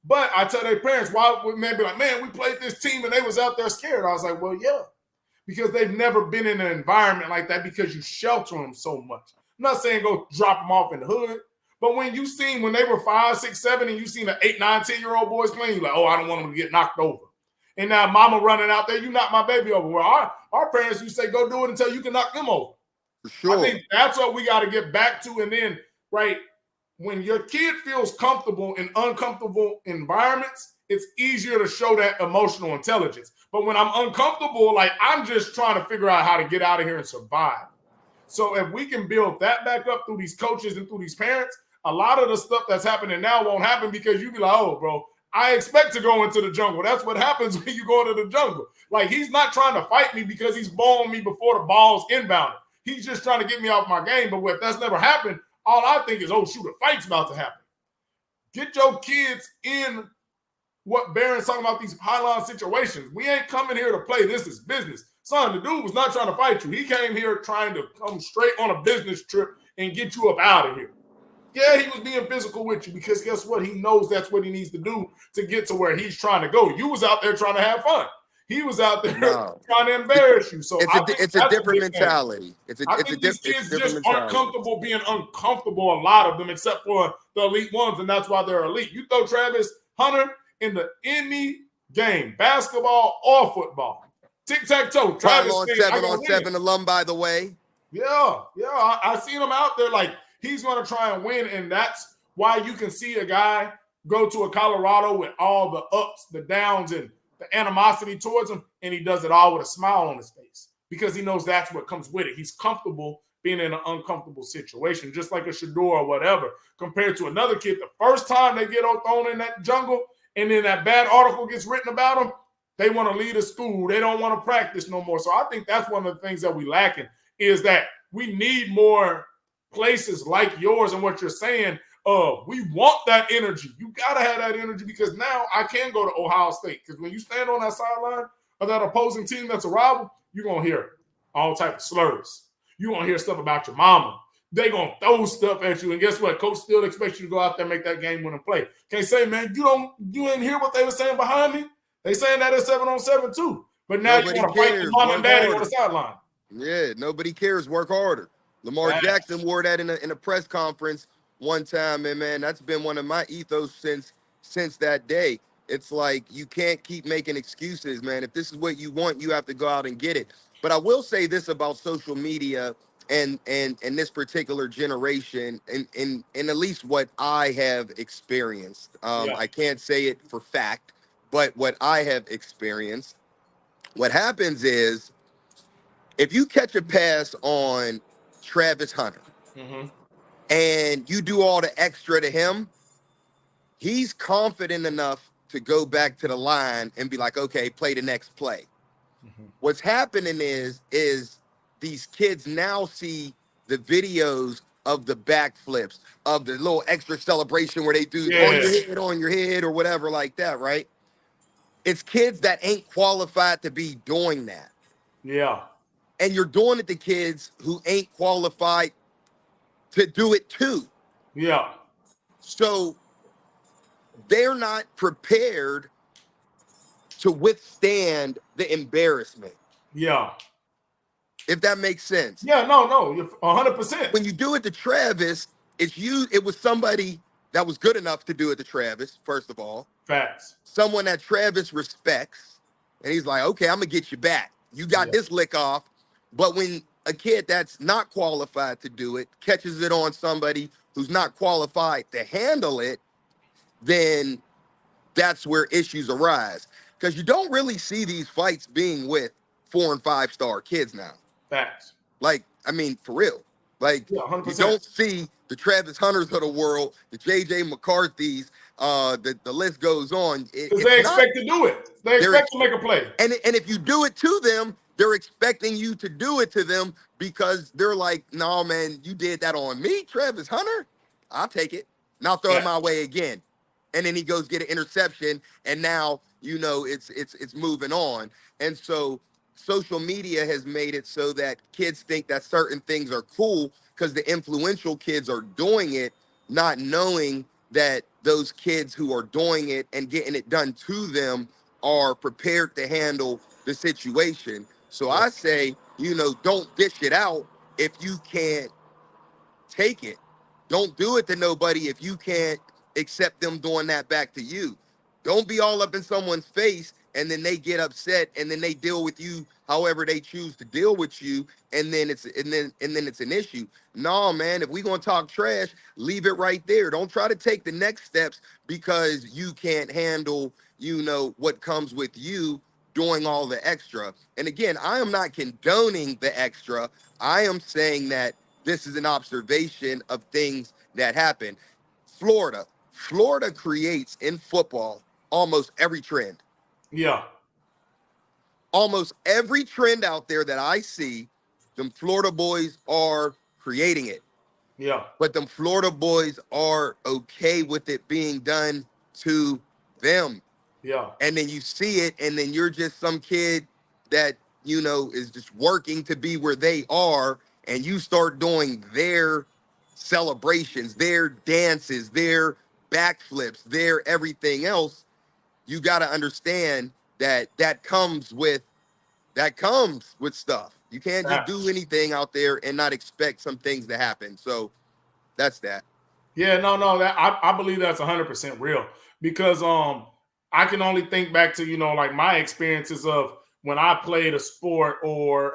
But I tell their parents, why would they be like, man, we played this team and they was out there scared? I was like, well, yeah, because they've never been in an environment like that, because you shelter them so much. I'm not saying go drop them off in the hood, but when you seen when they were 5, 6, 7, and you seen the 8, 9, 10-year-old boys playing, you're like, oh, I don't want them to get knocked over. And now mama running out there, you knock my baby over. Well, our parents, you say, go do it until you can knock them over. For sure. I think that's what we got to get back to. And then, right, when your kid feels comfortable in uncomfortable environments, it's easier to show that emotional intelligence. But when I'm uncomfortable, like I'm just trying to figure out how to get out of here and survive. So if we can build that back up through these coaches and through these parents, a lot of the stuff that's happening now won't happen, because you be like, oh, bro, I expect to go into the jungle. That's what happens when you go into the jungle. Like, he's not trying to fight me because he's balling me before the ball's inbounded. He's just trying to get me off my game. But if that's never happened, all I think is, oh, shoot, a fight's about to happen. Get your kids in what Barron's talking about, these pylon situations. We ain't coming here to play. This is business. Son, the dude was not trying to fight you. He came here trying to come straight on a business trip and get you up out of here. Yeah, he was being physical with you, because guess what? He knows that's what he needs to do to get to where he's trying to go. You was out there trying to have fun. He was out there No, trying to embarrass you. So I think it's a that's a different big thing. mentality. I think these It's a kids different just aren't mentality. comfortable being uncomfortable, a lot of them, except for the elite ones, and that's why they're elite. You throw Travis Hunter into any game, basketball or football. Tic-tac-toe. Travis Pylon saying, I gotta 7-on-7 win. alum, by the way. Yeah. I seen him out there like he's gonna try and win, and that's why you can see a guy go to a Colorado with all the ups, the downs, and the animosity towards him, and he does it all with a smile on his face because he knows that's what comes with it. He's comfortable being in an uncomfortable situation, just like a Shador or whatever, compared to another kid. The first time they get thrown in that jungle and then that bad article gets written about them, they want to leave the school. They don't want to practice no more. So I think that's one of the things that we lacking is that we need more places like yours and what you're saying. We want that energy. You gotta have that energy because now I can go to Ohio State. Because when you stand on that sideline of that opposing team that's a rival, you're gonna hear all type of slurs. You're gonna hear stuff about your mama. They're gonna throw stuff at you. And guess what? Coach still expects you to go out there and make that game winning play. Can't say, man, you didn't hear what they were saying behind me. They saying that at 7-on-7 too. But now Nobody you want to fight your mom and daddy on the sideline. Yeah, nobody cares. Work harder. Lamar Jackson wore that in a press conference one time, and man, that's been one of my ethos since that day. It's like you can't keep making excuses, man. If this is what you want, you have to go out and get it. But I will say this about social media and this particular generation, and at least what I have experienced. I can't say it for fact, but what I have experienced, what happens is if you catch a pass on Travis Hunter and you do all the extra to him, he's confident enough to go back to the line and be like, okay, play the next play. What's happening is these kids now see the videos of the backflips, of the little extra celebration where they do on your head or whatever like that, right? It's kids that ain't qualified to be doing that. Yeah. And you're doing it to kids who ain't qualified to do it too. Yeah. So they're not prepared to withstand the embarrassment. Yeah. If that makes sense. Yeah, no, you're 100%. When you do it to Travis, it was somebody that was good enough to do it to Travis, first of all. Facts. Someone that Travis respects. And he's like, okay, I'm going to get you back. You got this lick off. But when a kid that's not qualified to do it catches it on somebody who's not qualified to handle it, then that's where issues arise. Because you don't really see these fights being with 4- and 5-star kids now. Facts. Like, I mean, for real. Like, you don't see the Travis Hunters of the world, the J.J. McCarthy's, the list goes on. Because they expect to do it. They expect to make a play. And if you do it to them, they're expecting you to do it to them because they're like, no, man, you did that on me, Travis Hunter. I'll take it. And I'll throw it my way again. And then he goes get an interception, and now, you know, it's moving on. And so social media has made it so that kids think that certain things are cool because the influential kids are doing it, not knowing that those kids who are doing it and getting it done to them are prepared to handle the situation. So I say, you know, don't dish it out if you can't take it. Don't do it to nobody if you can't accept them doing that back to you. Don't be all up in someone's face and then they get upset and then they deal with you however they choose to deal with you, and then it's an issue. No, man, if we gonna talk trash, leave it right there. Don't try to take the next steps because you can't handle, you know, what comes with you doing all the extra. And again, I am not condoning the extra. I am saying that this is an observation of things that happen. Florida creates in football almost every trend. Yeah. Almost every trend out there that I see, them Florida boys are creating it. Yeah. But them Florida boys are okay with it being done to them. Yeah. And then you see it, and then you're just some kid that, you know, is just working to be where they are, and you start doing their celebrations, their dances, their backflips, their everything else. You got to understand that comes with stuff. You can't just do anything out there and not expect some things to happen. So that's that. Yeah, no, that I believe that's 100% real because I can only think back to like my experiences of when I played a sport or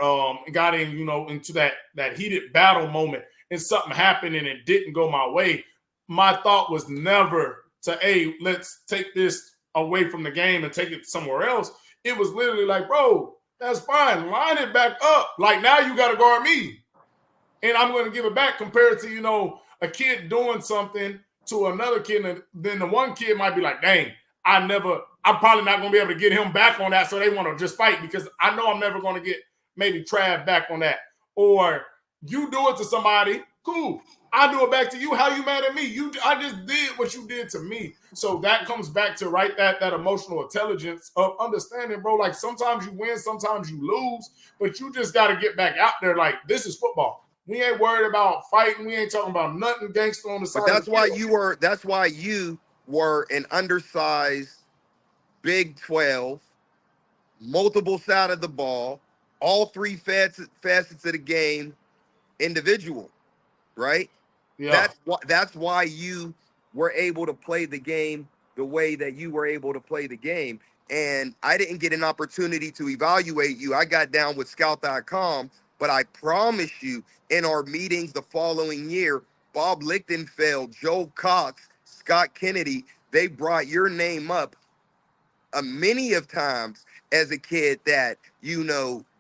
got in into that heated battle moment and something happened and it didn't go my way. My thought was never to let's take this away from the game and take it somewhere else. It was literally like, bro, that's fine. Line it back up. Like now you got to guard me and I'm going to give it back compared to, a kid doing something to another kid. And then the one kid might be like, dang, I'm probably not going to be able to get him back on that. So they want to just fight because I know I'm never going to get maybe Trav back on that. Or you do it to somebody, cool. I do it back to you. How you mad at me? I just did what you did to me. So that comes back to that emotional intelligence of understanding, bro. Like sometimes you win, sometimes you lose, but you just got to get back out there. Like this is football. We ain't worried about fighting. We ain't talking about nothing gangster on the side. But that's why you were an undersized Big 12, multiple side of the ball, all three facets of the game, individual, right? Yeah. That's why you were able to play the game the way that you were able to play the game. And I didn't get an opportunity to evaluate you. I got down with scout.com, but I promise you in our meetings the following year, Bob Lichtenfeld, Joe Cox, Scott Kennedy, they brought your name up a many of times as a kid that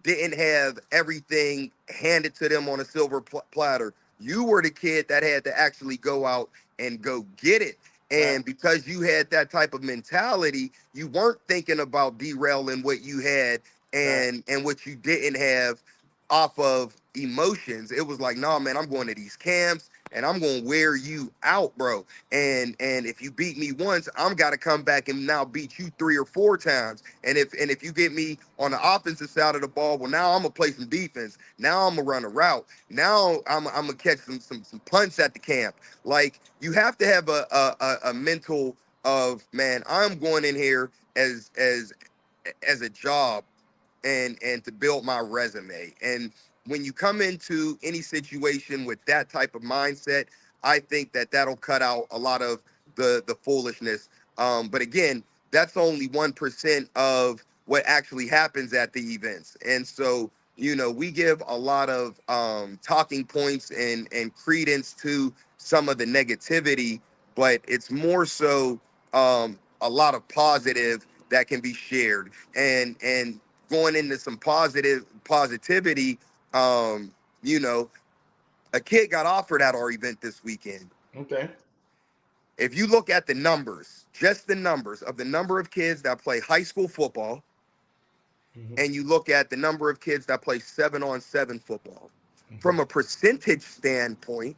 didn't have everything handed to them on a silver platter. You were the kid that had to actually go out and go get it. And because you had that type of mentality, you weren't thinking about derailing what you had and what you didn't have off of emotions. It was like, nah, man, I'm going to these camps and I'm going to wear you out, bro. And if you beat me once, I'm got to come back and now beat you 3 or 4 times. And if you get me on the offensive side of the ball, well, now I'm gonna play some defense. Now I'm gonna run a route. Now I'm gonna catch some punts at the camp. Like you have to have a mental of, man, I'm going in here as a job and to build my resume. And when you come into any situation with that type of mindset, I think that that'll cut out a lot of the foolishness. But again, that's only 1% of what actually happens at the events. And so, we give a lot of talking points and credence to some of the negativity, but it's more so a lot of positive that can be shared. And going into some positivity, um, you know, a kid got offered at our event this weekend. Okay. If you look at the numbers, just the numbers of the number of kids that play high school football, and you look at the number of kids that play 7-on-7 football, from a percentage standpoint,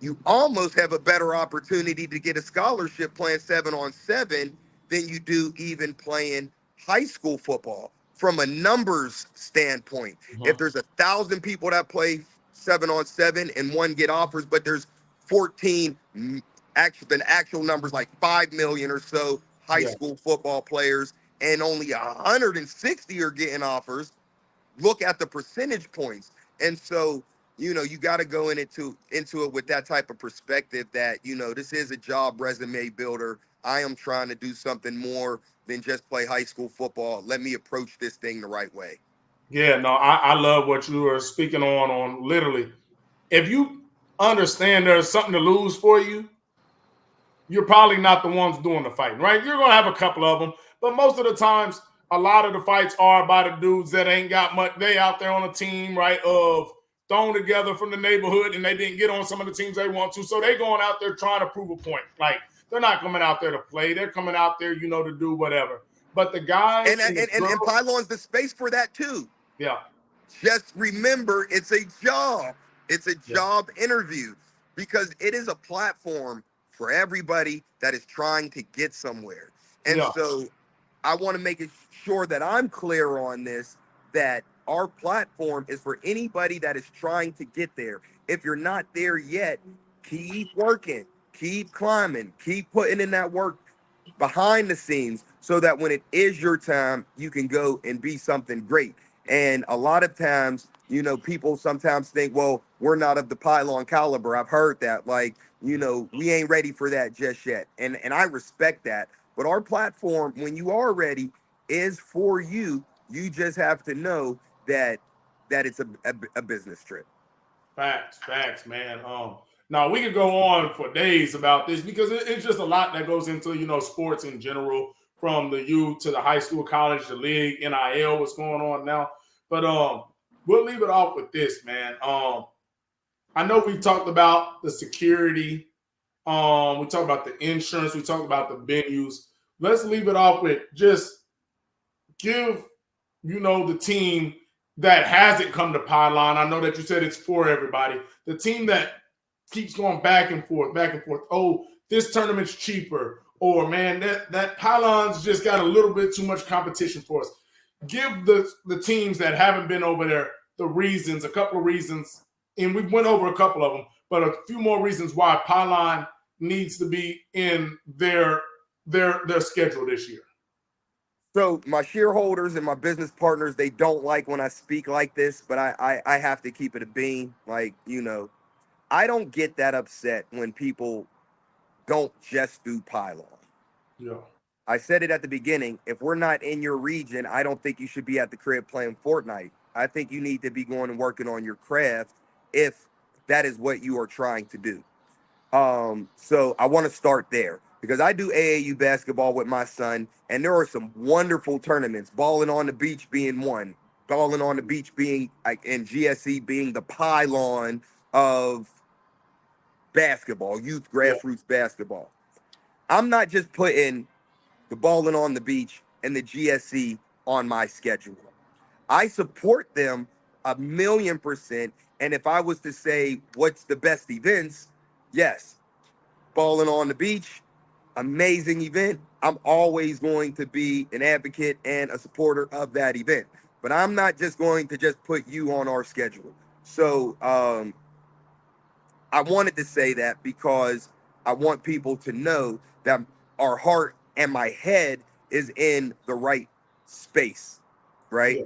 you almost have a better opportunity to get a scholarship playing 7-on-7 than you do even playing high school football. From a numbers standpoint, if there's 1,000 people that play 7-on-7 and one get offers, but there's 14 actual numbers like 5 million or so high school football players, and only 160 are getting offers, look at the percentage points. And so, you got to go into it with that type of perspective that, this is a job resume builder. I am trying to do something more than just play high school football. Let me approach this thing the right way. Yeah, no, I love what you are speaking on literally. If you understand there's something to lose for you, you're probably not the ones doing the fighting, right? You're going to have a couple of them, but most of the times, a lot of the fights are by the dudes that ain't got much. They out there on a team, right, of thrown together from the neighborhood, and they didn't get on some of the teams they want to. So they going out there trying to prove a point. Like, they're not coming out there to play. They're coming out there, to do whatever. But the guys and Pylon's the space for that too. Yeah. Just remember, it's a job. It's a job interview, because it is a platform for everybody that is trying to get somewhere. And so I want to make it sure that I'm clear on this, that our platform is for anybody that is trying to get there. If you're not there yet, keep working, keep climbing, keep putting in that work. behind the scenes so that when it is your time, you can go and be something great. And a lot of times, people sometimes think, well, we're not of the Pylon caliber. I've heard that, like, we ain't ready for that just yet. And I respect that. But our platform, when you are ready, is for you. You just have to know that it's a business trip. Facts, man. Now we could go on for days about this because it's just a lot that goes into sports in general, from the youth to the high school, college, the league, NIL, what's going on now. But we'll leave it off with this, man. I know we've talked about the security, we talked about the insurance, we talked about the venues. Let's leave it off with just give the team that hasn't come to Pylon. I know that you said it's for everybody. The team that keeps going back and forth, back and forth. Oh, this tournament's cheaper. Or man, that Pylon's just got a little bit too much competition for us. Give the teams that haven't been over there the reasons, a couple of reasons, and we went over a couple of them, but a few more reasons why Pylon needs to be in their schedule this year. So my shareholders and my business partners, they don't like when I speak like this, but I have to keep it a bean. Like, I don't get that upset when people don't just do Pylon. Yeah. I said it at the beginning. If we're not in your region, I don't think you should be at the crib playing Fortnite. I think you need to be going and working on your craft if that is what you are trying to do. So I want to start there because I do AAU basketball with my son, and there are some wonderful tournaments. Balling on the Beach being one, Balling on the Beach being, and GSE being the Pylon of basketball, youth grassroots basketball. I'm not just putting the Balling on the Beach and the GSE on my schedule. I support them 1,000,000%. And if I was to say what's the best events, yes, Balling on the Beach, amazing event. I'm always going to be an advocate and a supporter of that event. But I'm not just going to just put you on our schedule. So I wanted to say that because I want people to know that our heart and my head is in the right space, right? Yeah.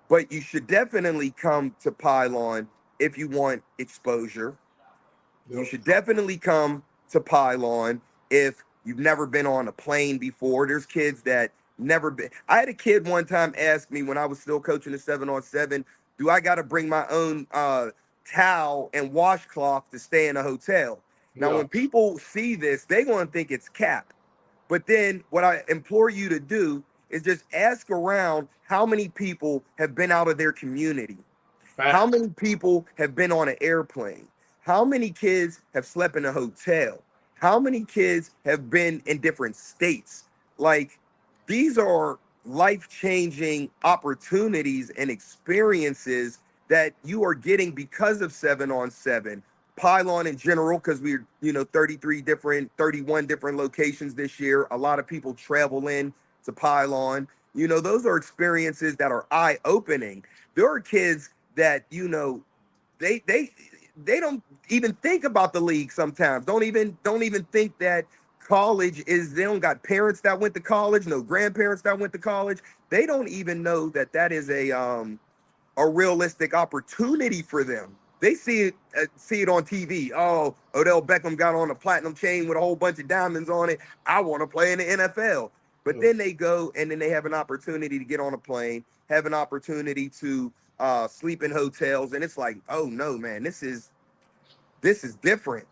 But you should definitely come to Pylon if you want exposure. You should definitely come to Pylon if you've never been on a plane before. There's kids that never been. I had a kid one time ask me when I was still coaching the 7-on-7, do I got to bring my own towel and washcloth to stay in a hotel? Now, Yeah. when people see this, they're going to think it's cap. But then what I implore you to do is just ask around how many people have been out of their community. How many people have been on an airplane? How many kids have slept in a hotel? How many kids have been in different states? Like, these are life-changing opportunities and experiences that you are getting because of 7-on-7. Pylon in general, because we're 31 different locations this year. A lot of people travel in to Pylon. Those are experiences that are eye-opening. There are kids that they don't even think about the league sometimes. Don't even think that college is. They don't got parents that went to college, no grandparents that went to college. They don't even know that is a realistic opportunity for them. They see it on TV. Oh, Odell Beckham got on a platinum chain with a whole bunch of diamonds on it. I want to play in the NFL. But then they go and then they have an opportunity to get on a plane, have an opportunity to sleep in hotels, and it's like, oh no, man, this is different.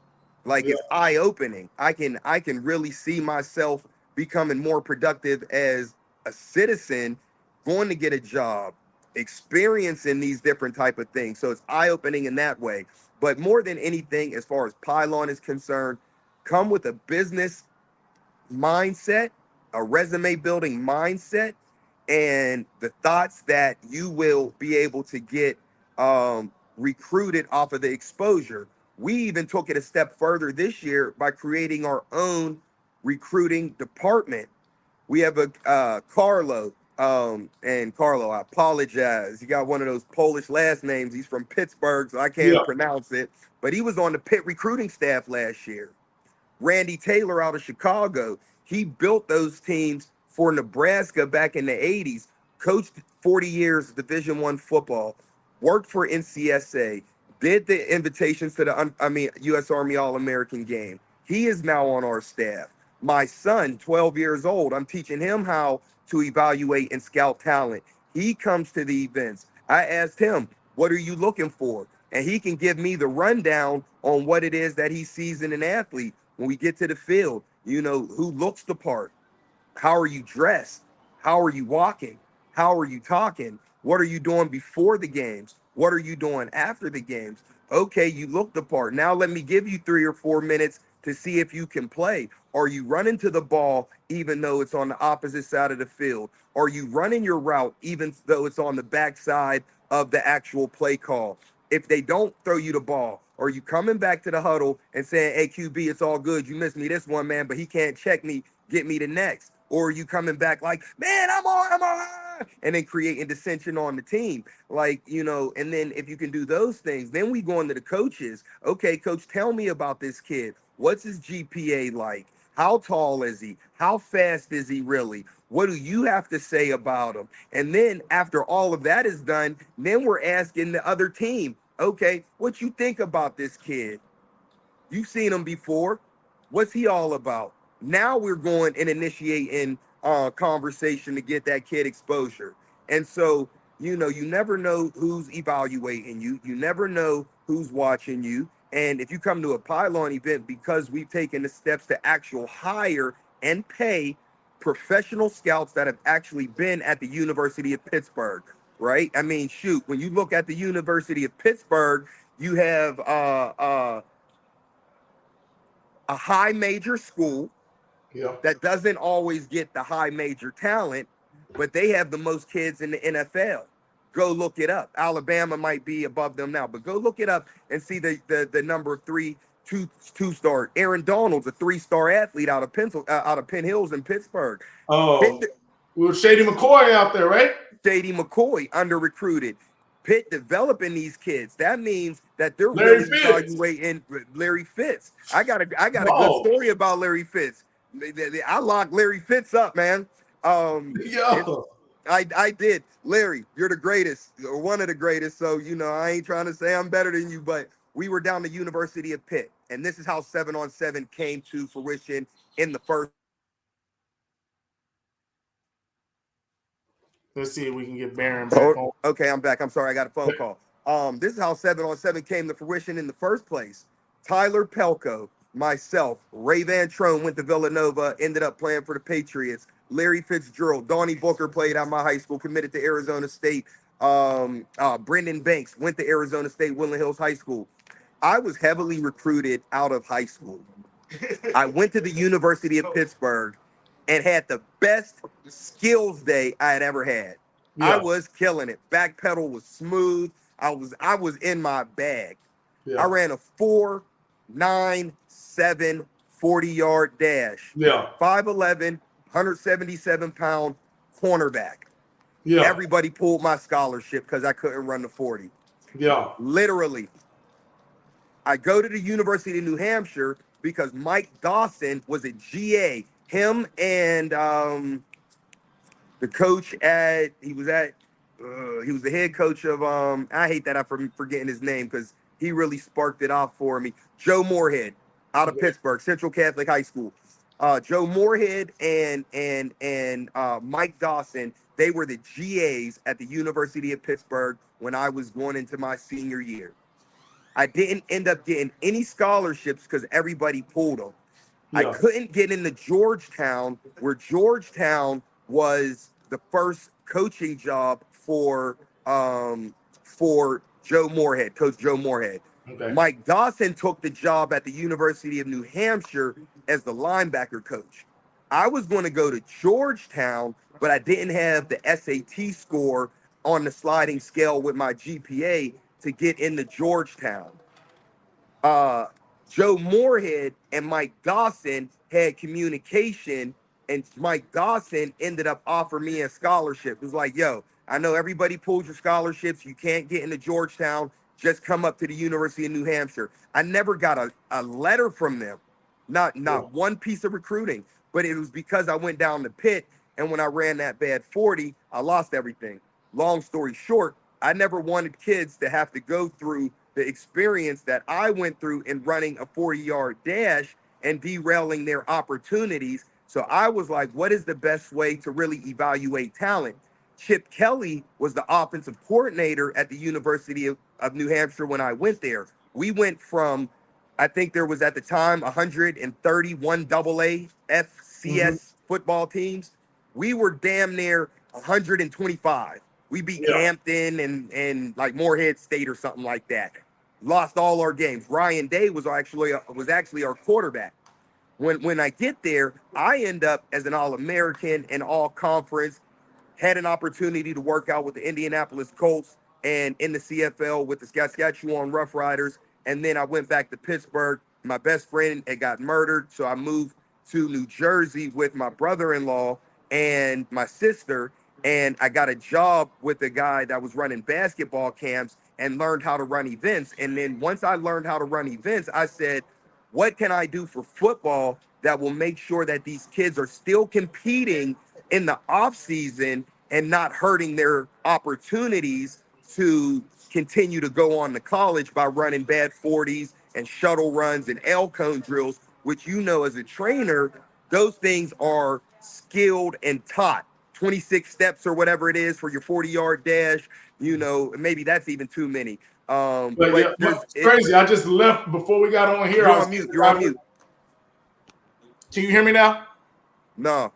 Like, Yeah. it's eye opening. I can really see myself becoming more productive as a citizen, going to get a job, experiencing these different type of things. So it's eye opening in that way. But more than anything, as far as Pylon is concerned, come with a business mindset, a resume building mindset, and the thoughts that you will be able to get recruited off of the exposure. We even took it a step further this year by creating our own recruiting department. We have a Carlo, and Carlo, I apologize. He got one of those Polish last names. He's from Pittsburgh, so I can't Yeah. pronounce it. But he was on the Pitt recruiting staff last year. Randy Taylor out of Chicago. He built those teams for Nebraska back in the 80s, coached 40 years Division I football, worked for NCSA, did the invitations to the U.S. Army All-American game. He is now on our staff. My son, 12 years old, I'm teaching him how to evaluate and scout talent. He comes to the events. I asked him, what are you looking for? And he can give me the rundown on what it is that he sees in an athlete when we get to the field. You know, who looks the part? How are you dressed? How are you walking? How are you talking? What are you doing before the games? What are you doing after the games? Okay, you look the part. Now let me give you 3 or 4 minutes to see if you can play. Are you running to the ball even though it's on the opposite side of the field? Are you running your route even though it's on the backside of the actual play call? If they don't throw you the ball, are you coming back to the huddle and saying, hey, QB, it's all good. You missed me this one, man, but he can't check me, get me the next? Or are you coming back like, man, I'm on, and then creating dissension on the team? Like, you know, and then if you can do those things, then we go into the coaches. Okay, coach, tell me about this kid. What's his GPA like? How tall is he? How fast is he really? What do you have to say about him? And then after all of that is done, then we're asking the other team, okay, what you think about this kid? You've seen him before. What's he all about? Now we're going and initiating conversation to get that kid exposure. And so, you know, you never know who's evaluating you. You never know who's watching you. And if you come to a Pylon event, because we've taken the steps to actual hire and pay professional scouts that have actually been at the University of Pittsburgh, right? I mean, shoot, when you look at the University of Pittsburgh, you have a high major school that doesn't always get the high major talent, but they have the most kids in the NFL. Go look it up. Alabama might be above them now, but go look it up and see the number of two-star. Aaron Donald's a 3-star athlete out of Penn Hills in Pittsburgh. Oh, with Shady McCoy out there, right? Shady McCoy under recruited. Pitt developing these kids. That means that they're Larry really Fitz. evaluating Larry Fitz. I got a good story about Larry Fitz. I locked Larry Fitz up, man. I did. Larry, you're the greatest, or one of the greatest. So, you know, I ain't trying to say I'm better than you, but we were down the University of Pitt. And this is how 7-on-7 came to fruition in the first. Let's see if we can get Barron back on. Okay, I'm back. I'm sorry, I got a phone call. This is how 7-on-7 came to fruition in the first place. Tyler Pelko, myself, Ray Van Trone went to Villanova, ended up playing for the Patriots. Larry Fitzgerald, Donnie Booker played at my high school, committed to Arizona State. Brendan Banks went to Arizona State, Woodland Hills High School. I was heavily recruited out of high school. I went to the University of Pittsburgh and had the best skills day I had ever had. I was killing it. Back pedal was smooth. I was in my bag. I ran a 4.97 40-yard dash. 5'11", 177-pound cornerback. Everybody pulled my scholarship because I couldn't run the 40. Literally. I go to the University of New Hampshire because Mike Dawson was a GA. Him and the coach he was the head coach of I hate that I'm forgetting his name because he really sparked it off for me. Joe Moorhead out of Pittsburgh, Central Catholic High School. Joe Moorhead and Mike Dawson, they were the GAs at the University of Pittsburgh when I was going into my senior year. I didn't end up getting any scholarships because everybody pulled them. I couldn't get into Georgetown, where Georgetown was the first coaching job for Joe Moorhead, Coach Joe Moorhead. Mike Dawson took the job at the University of New Hampshire as the linebacker coach. I was going to go to Georgetown, but I didn't have the SAT score on the sliding scale with my GPA to get into Georgetown. Joe Moorhead and Mike Dawson had communication, and Mike Dawson ended up offering me a scholarship. It was like, yo, I know everybody pulled your scholarships. You can't get into Georgetown. Just come up to the University of New Hampshire. I never got a letter from them. Not one piece of recruiting. but it was because I went down the pit, and when I ran that bad 40, I lost everything. Long story short, I never wanted kids to have to go through the experience that I went through in running a 40-yard dash and derailing their opportunities. So I was like, what is the best way to really evaluate talent? Chip Kelly was the offensive coordinator at the University of New Hampshire when I went there. We went from, I think there was at the time 131 AA FCS football teams. We were damn near 125. We beat Yeah. Hampton and like Morehead State or something like that. Lost all our games. Ryan Day was actually our quarterback. When I get there, I end up as an All-American and All-Conference. Had an opportunity to work out with the Indianapolis Colts and in the CFL with the Saskatchewan Roughriders. And then I went back to Pittsburgh. My best friend had got murdered, so I moved to New Jersey with my brother-in-law and my sister. And I got a job with a guy that was running basketball camps and learned how to run events. And then once I learned how to run events, I said, what can I do for football that will make sure that these kids are still competing in the off season and not hurting their opportunities to continue to go on to college by running bad 40s and shuttle runs and L cone drills, which, you know, as a trainer, those things are skilled and taught. 26 steps or whatever it is for your 40-yard dash, you know, maybe that's even too many. But But yeah, it's crazy. I just left before we got on here. You're on mute. You're on mute. Can you hear me now? No.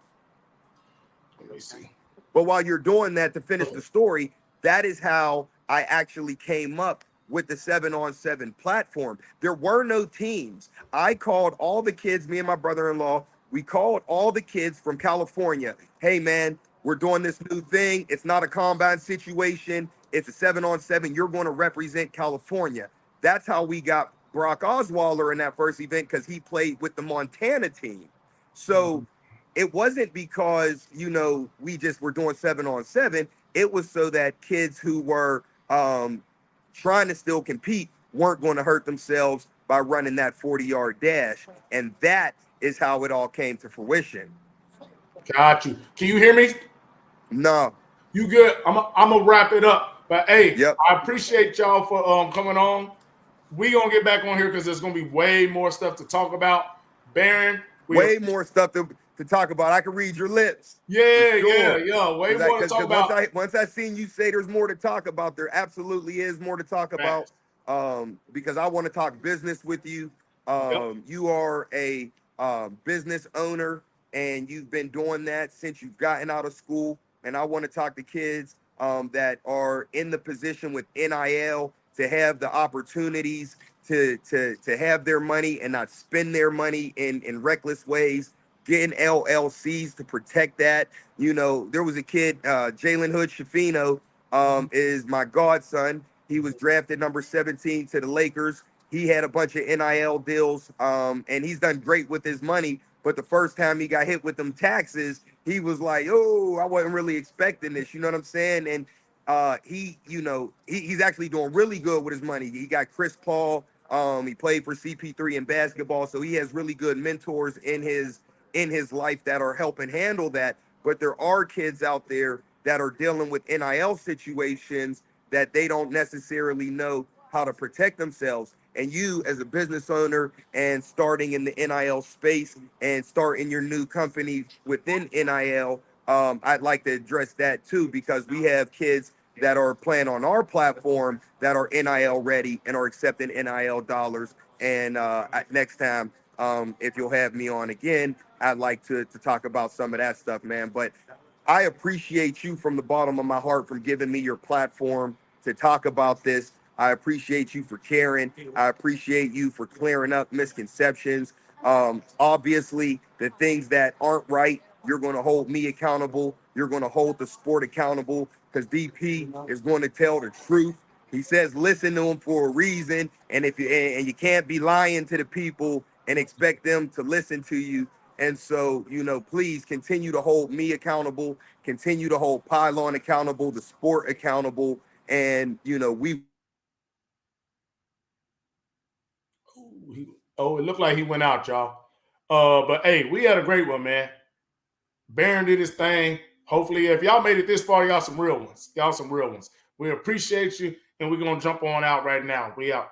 Let me see. But while you're doing that, to finish the story, that is how I actually came up with the 7-on-7 platform. There were no teams. I called all the kids, me and my brother-in-law, we called all the kids from California. Hey, man, we're doing this new thing. It's not a combine situation. It's a 7-on-7. You're going to represent California. That's how we got Brock Osweiler in that first event, because he played with the Montana team. So it wasn't because, you know, we just were doing 7-on-7. It was so that kids who were trying to still compete weren't going to hurt themselves by running that 40-yard dash. And that is how it all came to fruition. Got you. Can you hear me? No. You good? I'm gonna wrap it up. But hey, Yep. I appreciate y'all for coming on. We gonna get back on here because there's gonna be way more stuff to talk about. Baron, way more stuff to talk about. I can read your lips. Yeah, sure. yeah. Way more to talk about. Once I seen you say there's more to talk about, there absolutely is more to talk about. Because I want to talk business with you. You are a business owner, and you've been doing that since you've gotten out of school. And I want to talk to kids that are in the position with NIL to have the opportunities to have their money and not spend their money in reckless ways, getting LLCs to protect that. You know, there was a kid, Jalen Hood Shafino, is my godson. He was drafted number 17 to the Lakers. He had a bunch of NIL deals, and he's done great with his money. But the first time he got hit with them taxes, he was like, oh, I wasn't really expecting this. You know what I'm saying? And he's actually doing really good with his money. He got Chris Paul. He played for CP3 in basketball, so he has really good mentors in his life that are helping handle that. But there are kids out there that are dealing with NIL situations that they don't necessarily know how to protect themselves. And you, as a business owner and starting in the NIL space and starting your new company within NIL, I'd like to address that too, because we have kids that are playing on our platform that are NIL ready and are accepting NIL dollars. And next time, if you'll have me on again, I'd like to talk about some of that stuff, man. But I appreciate you from the bottom of my heart for giving me your platform to talk about this. I appreciate you for caring. I appreciate you for clearing up misconceptions. Obviously, the things that aren't right, you're going to hold me accountable. You're going to hold the sport accountable, because DP is going to tell the truth. He says, listen to him for a reason. And you can't be lying to the people and expect them to listen to you. And so, please continue to hold me accountable, continue to hold Pylon accountable, the sport accountable. And, we. Oh, it looked like he went out, y'all. But hey, we had a great one, man. Baron did his thing. Hopefully, if y'all made it this far, y'all some real ones. Y'all some real ones. We appreciate you, and we're gonna jump on out right now. We out.